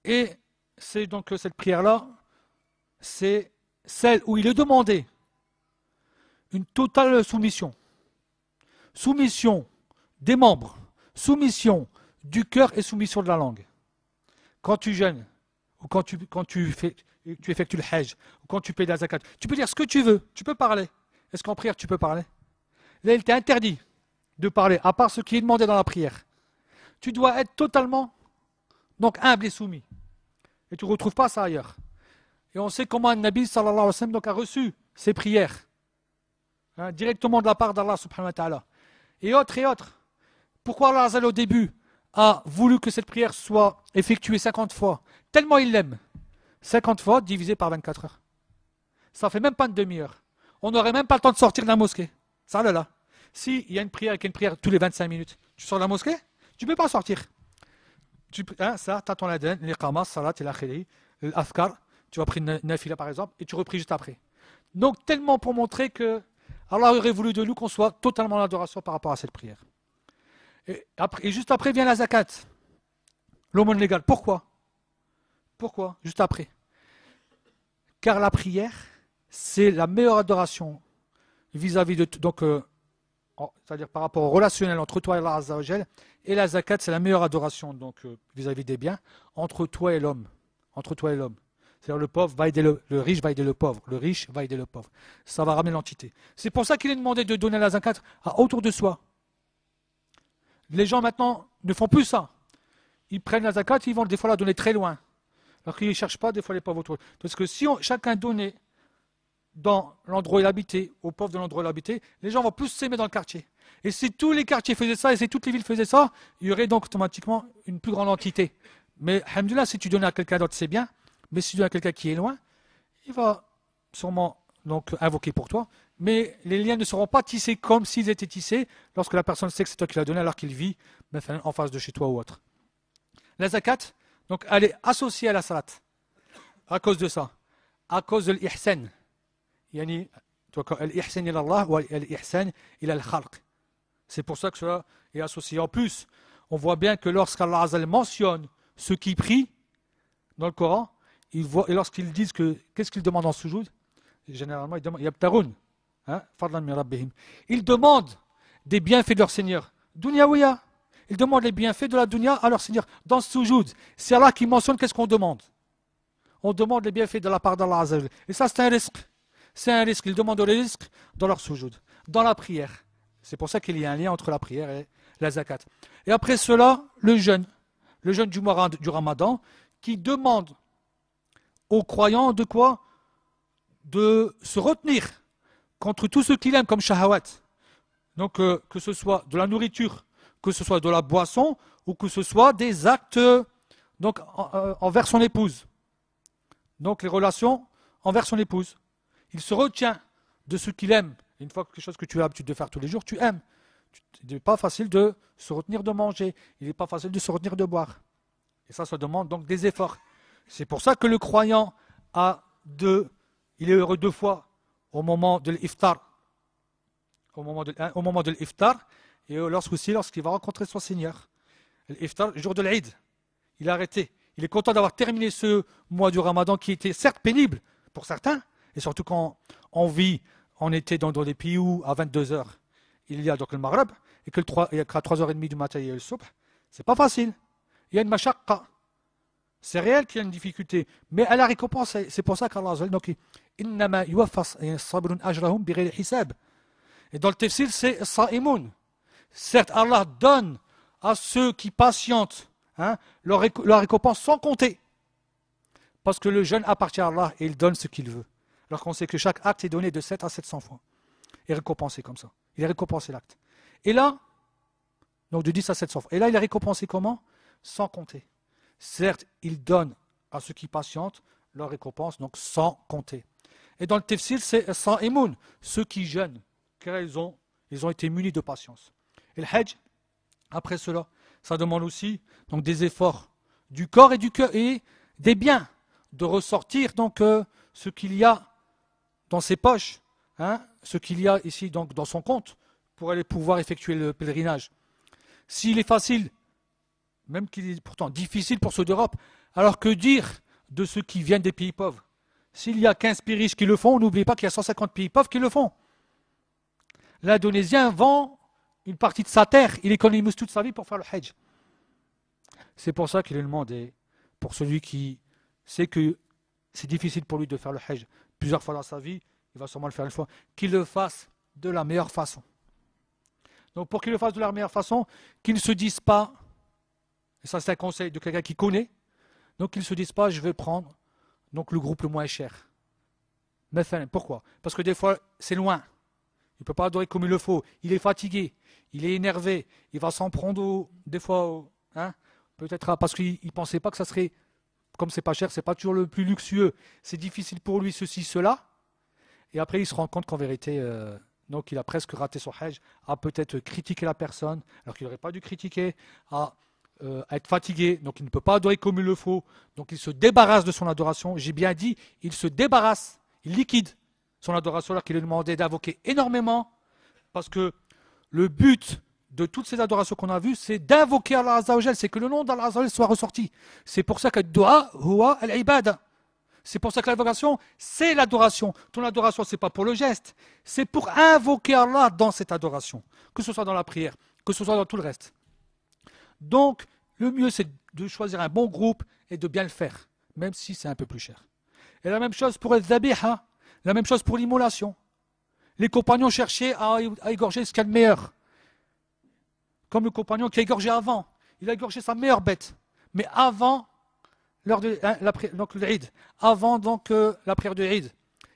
Et c'est donc cette prière-là, c'est celle où il est demandé une totale soumission. Soumission des membres, soumission du cœur et soumission de la langue. Quand tu jeûnes, ou quand tu effectues le hajj, ou quand tu payes la zakat, tu peux dire ce que tu veux, tu peux parler. Est-ce qu'en prière tu peux parler? Là, il t'est interdit de parler, à part ce qui est demandé dans la prière. Tu dois être totalement donc humble et soumis. Et tu ne retrouves pas ça ailleurs. Et on sait comment un Nabi sallallahu alayhi wa sallam donc, a reçu ses prières. Directement de la part d'Allah subhanahu wa ta'ala. Et autres. Pourquoi Allah Azza au début a voulu que cette prière soit effectuée 50 fois? Tellement il l'aime. 50 fois divisé par 24 heures. Ça ne fait même pas une demi-heure. On n'aurait même pas le temps de sortir de la mosquée. Ça là. S'il y a une prière qui est une prière tous les 25 minutes, tu sors de la mosquée? Tu ne peux pas sortir. Ça, tu as ton adhan, l'iqama, salat, l'akhiri, l'afkar. Tu vas prier une nafila par exemple, et tu repries juste après. Donc tellement pour montrer que Allah aurait voulu de nous qu'on soit totalement en adoration par rapport à cette prière. Et juste après vient la zakat. L'aumône légale. Pourquoi? Juste après. Car la prière, c'est la meilleure adoration vis-à-vis de... Donc, c'est-à-dire par rapport au relationnel entre toi et Allah Azza wa Jal. Et la zakat, c'est la meilleure adoration donc vis-à-vis des biens entre toi et l'homme. C'est-à-dire le pauvre va aider le riche va aider le pauvre. Le riche va aider le pauvre. Ça va ramener l'entité. C'est pour ça qu'il est demandé de donner la zakat autour de soi. Les gens maintenant ne font plus ça. Ils prennent la zakat, ils vont des fois la donner très loin. Alors qu'ils ne cherchent pas des fois les pauvres autour. Parce que si chacun donnait dans l'endroit où il habitait, aux pauvres de l'endroit où il habitait, les gens vont plus s'aimer dans le quartier. Et si tous les quartiers faisaient ça, et si toutes les villes faisaient ça, il y aurait donc automatiquement une plus grande entité. Mais, alhamdoulilah, si tu donnes à quelqu'un d'autre, c'est bien. Mais si tu donnes à quelqu'un qui est loin, il va sûrement donc invoquer pour toi. Mais les liens ne seront pas tissés comme s'ils étaient tissés lorsque la personne sait que c'est toi qui l'as donné alors qu'il vit en face de chez toi ou autre. La zakat, donc, elle est associée à la salat. À cause de ça. À cause de l'ihsan. Yani, l'ihsan ila Allah ou l'ihsan ila al-khalq. C'est pour ça que cela est associé. En plus, on voit bien que lorsqu'Allah Azza mentionne ceux qui prient dans le Coran, et lorsqu'ils disent qu'est-ce qu'ils demandent en sujoud, généralement ils demandent yabtarun, fadlan min rabbihim. Ils demandent des bienfaits de leur Seigneur. Dunyawiya. Ils demandent les bienfaits de la dunya à leur Seigneur. Dans ce sujoud, c'est Allah qui mentionne qu'est-ce qu'on demande. On demande les bienfaits de la part d'Allah Azza. Et ça c'est un risque. C'est un risque. Ils demandent les risques dans leur sujoud, dans la prière. C'est pour ça qu'il y a un lien entre la prière et la zakat. Et après cela, le jeûne du Ramadan, qui demande aux croyants de quoi? De se retenir contre tout ce qu'il aime comme shahawat. Donc que ce soit de la nourriture, que ce soit de la boisson, ou que ce soit des actes donc, envers son épouse. Donc les relations envers son épouse. Il se retient de ce qu'il aime. Une fois quelque chose que tu as l'habitude de faire tous les jours, tu aimes. Il n'est pas facile de se retenir de manger. Il n'est pas facile de se retenir de boire. Et ça demande donc des efforts. C'est pour ça que le croyant il est heureux 2 fois au moment de l'iftar. Au moment de l'iftar et lorsqu'il va rencontrer son Seigneur. L'iftar, le jour de l'Eid. Il a arrêté. Il est content d'avoir terminé ce mois du Ramadan qui était certes pénible pour certains, et surtout quand on vit en été dans des pays où à 22h il y a donc le Maghreb et qu'à 3h30 du matin il y a le Subh. C'est pas facile. Il y a une mashaqqa. C'est réel qu'il y a une difficulté, mais elle a récompensé. C'est pour ça qu'Allah donc innama yuwaffas sabrun ajrahum bighayri hisab. Et dans le tafsir c'est sa'imun. Certes Allah donne à ceux qui patientent leur récompense sans compter. Parce que le jeûne appartient à Allah et il donne ce qu'il veut. Alors qu'on sait que chaque acte est donné de 7 à 700 fois. Et récompensé comme ça. Il est récompensé l'acte. Et là, donc de 10 à 700 fois. Et là, il est récompensé comment? Sans compter. Certes, il donne à ceux qui patientent leur récompense, donc sans compter. Et dans le tafsir, c'est sans imoun, ceux qui jeûnent, car ils ont été munis de patience. Et le hajj, après cela, ça demande aussi donc, des efforts du corps et du cœur et des biens, de ressortir donc ce qu'il y a dans ses poches, ce qu'il y a ici donc, dans son compte, pour aller pouvoir effectuer le pèlerinage. S'il est facile, même qu'il est pourtant difficile pour ceux d'Europe, alors que dire de ceux qui viennent des pays pauvres? S'il y a 15 pays riches qui le font, n'oubliez pas qu'il y a 150 pays pauvres qui le font. L'Indonésien vend une partie de sa terre, il économise toute sa vie pour faire le hajj. C'est pour ça qu'il est demandé, pour celui qui sait que c'est difficile pour lui de faire le hajj plusieurs fois dans sa vie, il va sûrement le faire une fois, qu'il le fasse de la meilleure façon. Donc pour qu'il le fasse de la meilleure façon, qu'il ne se dise pas, et ça c'est un conseil de quelqu'un qui connaît, donc qu'il ne se dise pas je vais prendre donc, le groupe le moins cher. Mais enfin, pourquoi? Parce que des fois c'est loin, il ne peut pas adorer comme il le faut, il est fatigué, il est énervé, il va s'en prendre des fois, peut-être parce qu'il ne pensait pas que ça serait, comme c'est pas cher, c'est pas toujours le plus luxueux, c'est difficile pour lui ceci, cela, et après il se rend compte qu'en vérité, donc il a presque raté son hajj, a peut-être critiqué la personne, alors qu'il n'aurait pas dû critiquer, à être fatigué, donc il ne peut pas adorer comme il le faut, donc il se débarrasse de son adoration, j'ai bien dit, il se débarrasse, il liquide son adoration alors qu'il est demandé d'invoquer énormément, parce que le but de toutes ces adorations qu'on a vues, c'est d'invoquer Allah Azza wa Jal, c'est que le nom d'Allah Azza wa Jal soit ressorti. C'est pour ça que le dua huwa al-ibada. C'est pour ça que l'invocation, c'est l'adoration. Ton adoration, ce n'est pas pour le geste, c'est pour invoquer Allah dans cette adoration, que ce soit dans la prière, que ce soit dans tout le reste. Donc, le mieux, c'est de choisir un bon groupe et de bien le faire, même si c'est un peu plus cher. Et la même chose pour le dhabiha, la même chose pour l'immolation. Les compagnons cherchaient à égorger ce qu'il y a de meilleur. Comme le compagnon qui a égorgé avant. Il a égorgé sa meilleure bête. Mais avant l'heure de donc l'Eid. Avant donc la prière de Eid.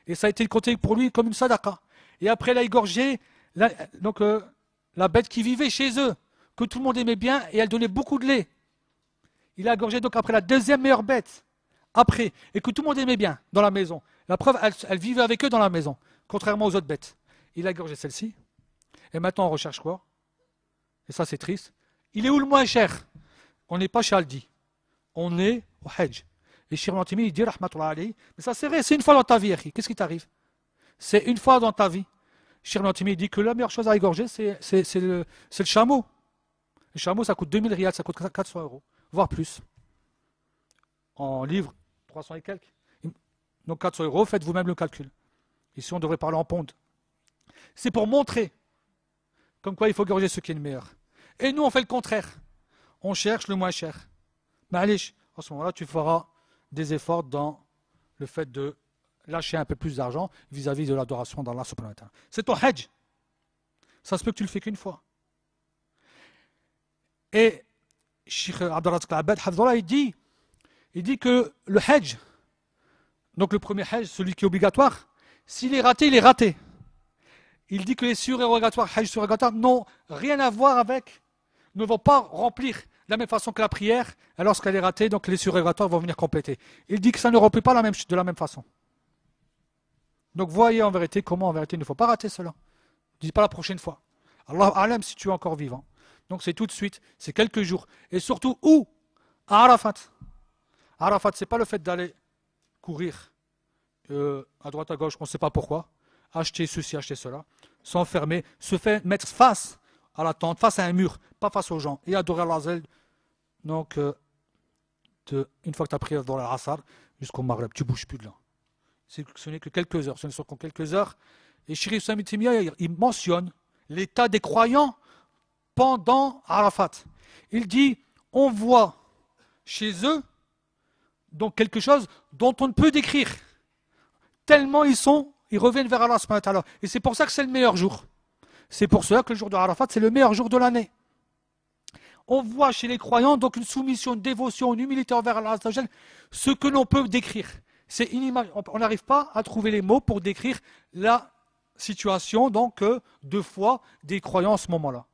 Et ça a été compté pour lui comme une sadaqa. Et après il a égorgé la bête qui vivait chez eux, que tout le monde aimait bien, et elle donnait beaucoup de lait. Il a égorgé donc après la deuxième meilleure bête. Après, et que tout le monde aimait bien dans la maison. La preuve, elle vivait avec eux dans la maison, contrairement aux autres bêtes. Il a égorgé celle-ci. Et maintenant on recherche quoi? Et ça c'est triste. Il est où le moins cher? On n'est pas chez Aldi. On est au Hajj. Et Cheikh Nantimi, il dit, rahmatullah alayhi, mais ça c'est vrai, c'est une fois dans ta vie, qu'est-ce qui t'arrive? C'est une fois dans ta vie. Cheikh Nantimi dit que la meilleure chose à égorger, c'est le chameau. Le chameau, ça coûte 2000 riyals, ça coûte 400 €, voire plus. En livres, 300 et quelques. Donc 400 €, faites vous-même le calcul. Ici, on devrait parler en ponde. C'est pour montrer comme quoi il faut égorger ce qui est le meilleur. Et nous, on fait le contraire. On cherche le moins cher. Mais allez, en ce moment-là, tu feras des efforts dans le fait de lâcher un peu plus d'argent vis-à-vis de l'adoration d'Allah subhanahu wa ta'ala. C'est ton hajj. Ça se peut que tu le fais qu'une fois. Et Cheikh Abdul-Razak Al-Abbad, il dit que le hajj, donc le premier hajj, celui qui est obligatoire, s'il est raté, il est raté. Il dit que les surérogatoires, hajj surérogatoires, n'ont rien à voir avec, ne vont pas remplir de la même façon que la prière, et lorsqu'elle est ratée, donc les surérogatoires vont venir compléter. Il dit que ça ne remplit pas de la même façon. Donc voyez en vérité comment en vérité il ne faut pas rater cela. Ne dis pas la prochaine fois. Allah alam si tu es encore vivant. Donc c'est tout de suite, c'est quelques jours. Et surtout où? À Arafat. Arafat, c'est pas le fait d'aller courir à droite à gauche, on ne sait pas pourquoi, acheter ceci, acheter cela, s'enfermer, se faire mettre face à la tente, face à un mur, pas face aux gens, et adorer Allah. Donc, une fois que tu as prié dans l'Asr, jusqu'au Maghreb, tu ne bouges plus de là. Ce n'est que quelques heures, ce ne sont que quelques heures. Et Cheikh Islam Ibn Taymiyya, il mentionne l'état des croyants pendant Arafat. Il dit, on voit chez eux donc quelque chose dont on ne peut décrire. Tellement ils reviennent vers Allah subhanahu wa ta'ala. Et c'est pour ça que c'est le meilleur jour. C'est pour cela que le jour de Arafat, c'est le meilleur jour de l'année. On voit chez les croyants donc une soumission, une dévotion, une humilité envers Allah, ce que l'on peut décrire. C'est inimaginable. On n'arrive pas à trouver les mots pour décrire la situation donc de foi des croyants à ce moment-là.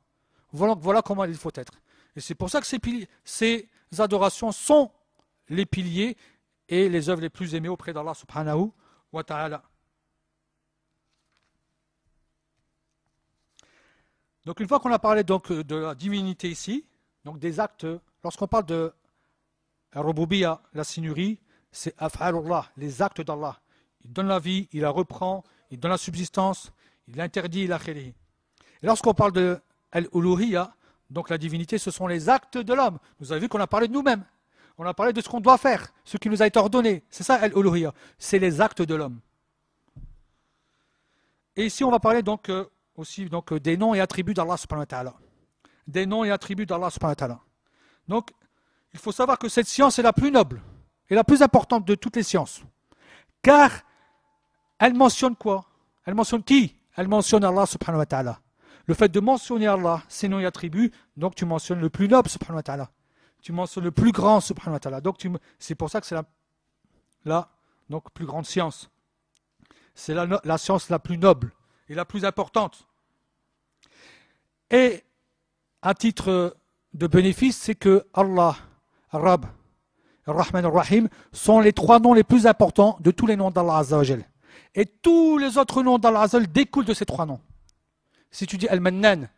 Voilà comment il faut être. Et c'est pour ça que ces adorations sont les piliers et les œuvres les plus aimées auprès d'Allah subhanahu wa ta'ala. Donc une fois qu'on a parlé donc de la divinité ici, donc des actes, lorsqu'on parle de Rububiyya, la signurie, c'est af'alullah, les actes d'Allah. Il donne la vie, il la reprend, il donne la subsistance, il interdit, il akhiri. Et lorsqu'on parle de al-uluhiyya, donc la divinité, ce sont les actes de l'homme. Vous avez vu qu'on a parlé de nous-mêmes. On a parlé de ce qu'on doit faire, ce qui nous a été ordonné. C'est ça al-uluhiyya, c'est les actes de l'homme. Et ici on va parler donc aussi donc, des noms et attributs d'Allah subhanahu wa ta'ala. Des noms et attributs d'Allah subhanahu wa ta'ala. Donc, il faut savoir que cette science est la plus noble et la plus importante de toutes les sciences. Car, elle mentionne quoi? Elle mentionne qui? Elle mentionne Allah subhanahu wa ta'ala. Le fait de mentionner Allah, ses noms et attributs, donc tu mentionnes le plus noble subhanahu wa ta'ala. Tu mentionnes le plus grand subhanahu wa ta'ala. Donc c'est pour ça que c'est la donc, plus grande science. C'est la science la plus noble et la plus importante. Et à titre de bénéfice, c'est que Allah, Rabb, Ar-Rahman Ar-Rahim sont les trois noms les plus importants de tous les noms d'Allah Azza wa Jal. Et tous les autres noms d'Allah Azza wa Jal découlent de ces trois noms. Si tu dis Al-Mannan,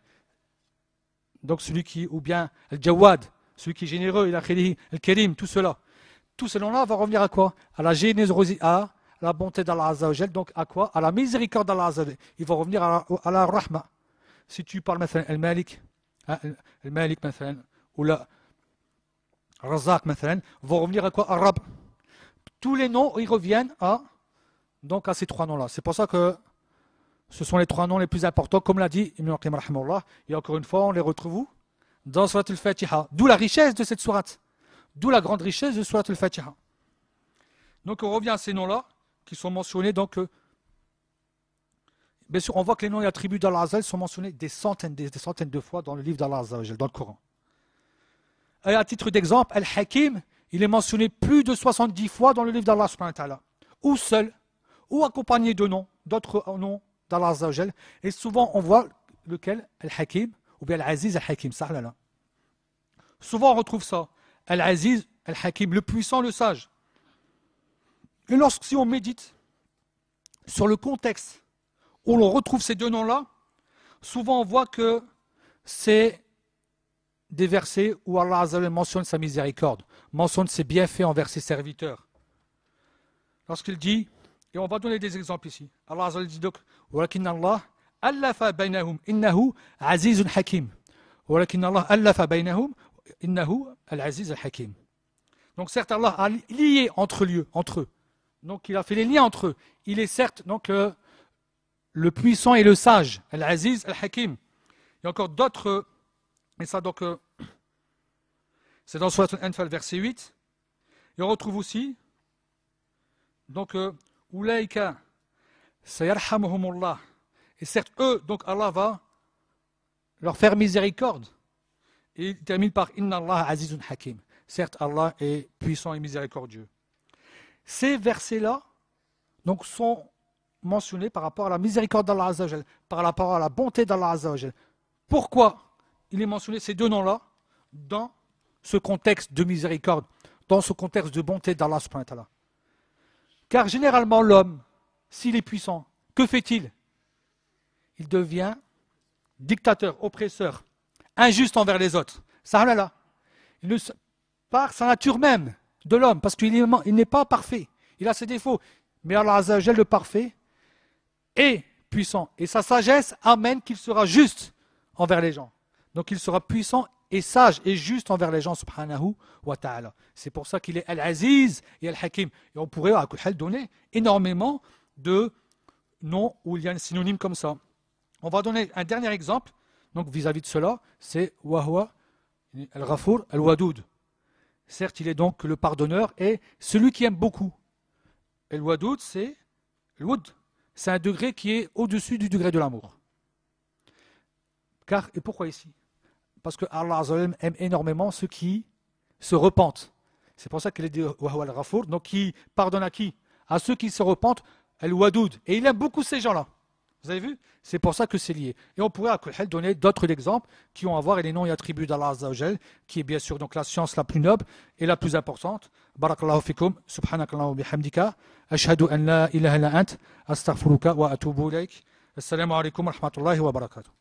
donc celui qui, ou bien Al-Jawad, celui qui est généreux, Al-Karim, tout cela. Tous ces noms-là vont revenir à quoi? À la générosité, à la bonté d'Allah Azza wa Jal, donc à quoi? À la miséricorde d'Allah Azza wa Jal. Ils vont revenir à la Rahma. Si tu parles maintenant Al-Malik, Al-Malik maintenant, ou la Razak maintenant, vont revenir à quoi? Ar-Rab. Tous les noms, ils reviennent donc à ces trois noms-là. C'est pour ça que ce sont les trois noms les plus importants, comme l'a dit Ibn al-Qayyim rahimahullah. Et encore une fois, on les retrouve où? Dans Surat al-Fatiha. D'où la richesse de cette sourate. D'où la grande richesse de Surat al-Fatiha. Donc on revient à ces noms-là qui sont mentionnés. Donc, bien sûr, on voit que les noms et attributs d'Allah Azza wa Jal sont mentionnés des centaines de fois dans le livre d'Allah Azza wa Jal, dans le Coran. Et à titre d'exemple, Al-Hakim, il est mentionné plus de 70 fois dans le livre d'Allah subhanahu wa ta'ala. Ou seul, ou accompagné de noms, d'autres noms d'Allah Azza wa Jal. Et souvent, on voit lequel, Al-Hakim, ou bien Al-Aziz Al-Hakim, ça là. Souvent, on retrouve ça. Al-Aziz Al-Hakim, le puissant, le sage. Et si on médite sur le contexte où l'on retrouve ces deux noms-là, souvent on voit que c'est des versets où Allah Azza wa Jal mentionne sa miséricorde, mentionne ses bienfaits envers ses serviteurs. Lorsqu'il dit, et on va donner des exemples ici, Allah Azza wa Jal dit donc, وَلَكِنَّ اللَّهَ أَلَّفَ بَيْنَهُمْ إِنَّهُ عَزِيزٌ حَكِيمٌ وَلَكِنَّ اللَّهَ أَلَّفَ بَيْنَهُمْ إِنَّهُ الْعَزِيزُ الْحَكِيمُ. Donc certes, Allah a lié entre eux. Donc il a fait les liens entre eux. Il est certes donc le puissant et le sage, Al-Aziz, Al-Hakim. Il y a encore d'autres, et ça donc, c'est dans Surat Al-Anfal, verset 8. Et on retrouve aussi, donc, Ulaika, sayarhamuhumullah. Et certes, eux, donc Allah va leur faire miséricorde. Et il termine par Inna Allah Azizun Hakim. Certes, Allah est puissant et miséricordieux. Ces versets-là donc, sont mentionnés par rapport à la miséricorde d'Allah Azza wa Jal, par rapport à la bonté d'Allah Azza wa Jal. Pourquoi il est mentionné ces deux noms-là dans ce contexte de miséricorde, dans ce contexte de bonté d'Allah subhanahu wa ta'ala? Car généralement, l'homme, s'il est puissant, que fait-il? Il devient dictateur, oppresseur, injuste envers les autres. Ça, là. Par sa nature même de l'homme, parce qu'il n'est pas parfait. Il a ses défauts. Mais Allah Azza wa Jal, le parfait, est puissant. Et sa sagesse amène qu'il sera juste envers les gens. Donc il sera puissant et sage et juste envers les gens, subhanahu wa ta'ala. C'est pour ça qu'il est Al-Aziz et Al-Hakim. Et on pourrait à Kulhal donner énormément de noms où il y a un synonyme comme ça. On va donner un dernier exemple. Donc vis-à-vis de cela, c'est Wahwa Al-Ghafour Al-Wadoud. Certes, il est donc le pardonneur et celui qui aime beaucoup. Et le Wadoud, c'est un degré qui est au-dessus du degré de l'amour. Car, et pourquoi ici? Parce que Allah aime énormément ceux qui se repentent. C'est pour ça qu'il est dit Wahwa al-Ghafour, donc qui pardonne à qui? À ceux qui se repentent, Al-Wadoud. Et il aime beaucoup ces gens-là. Vous avez vu? C'est pour ça que c'est lié. Et on pourrait à Kulhal donner d'autres exemples qui ont à voir et les noms et attributs d'Allah Azza wa Jal, qui est bien sûr donc la science la plus noble et la plus importante. Barakallahu fikum, subhanakallahu bihamdika, ashhadu an la ilaha illa ant, astaghfiruka wa atubu ilayk. Assalamu alaikum wa rahmatullahi wa barakatuh.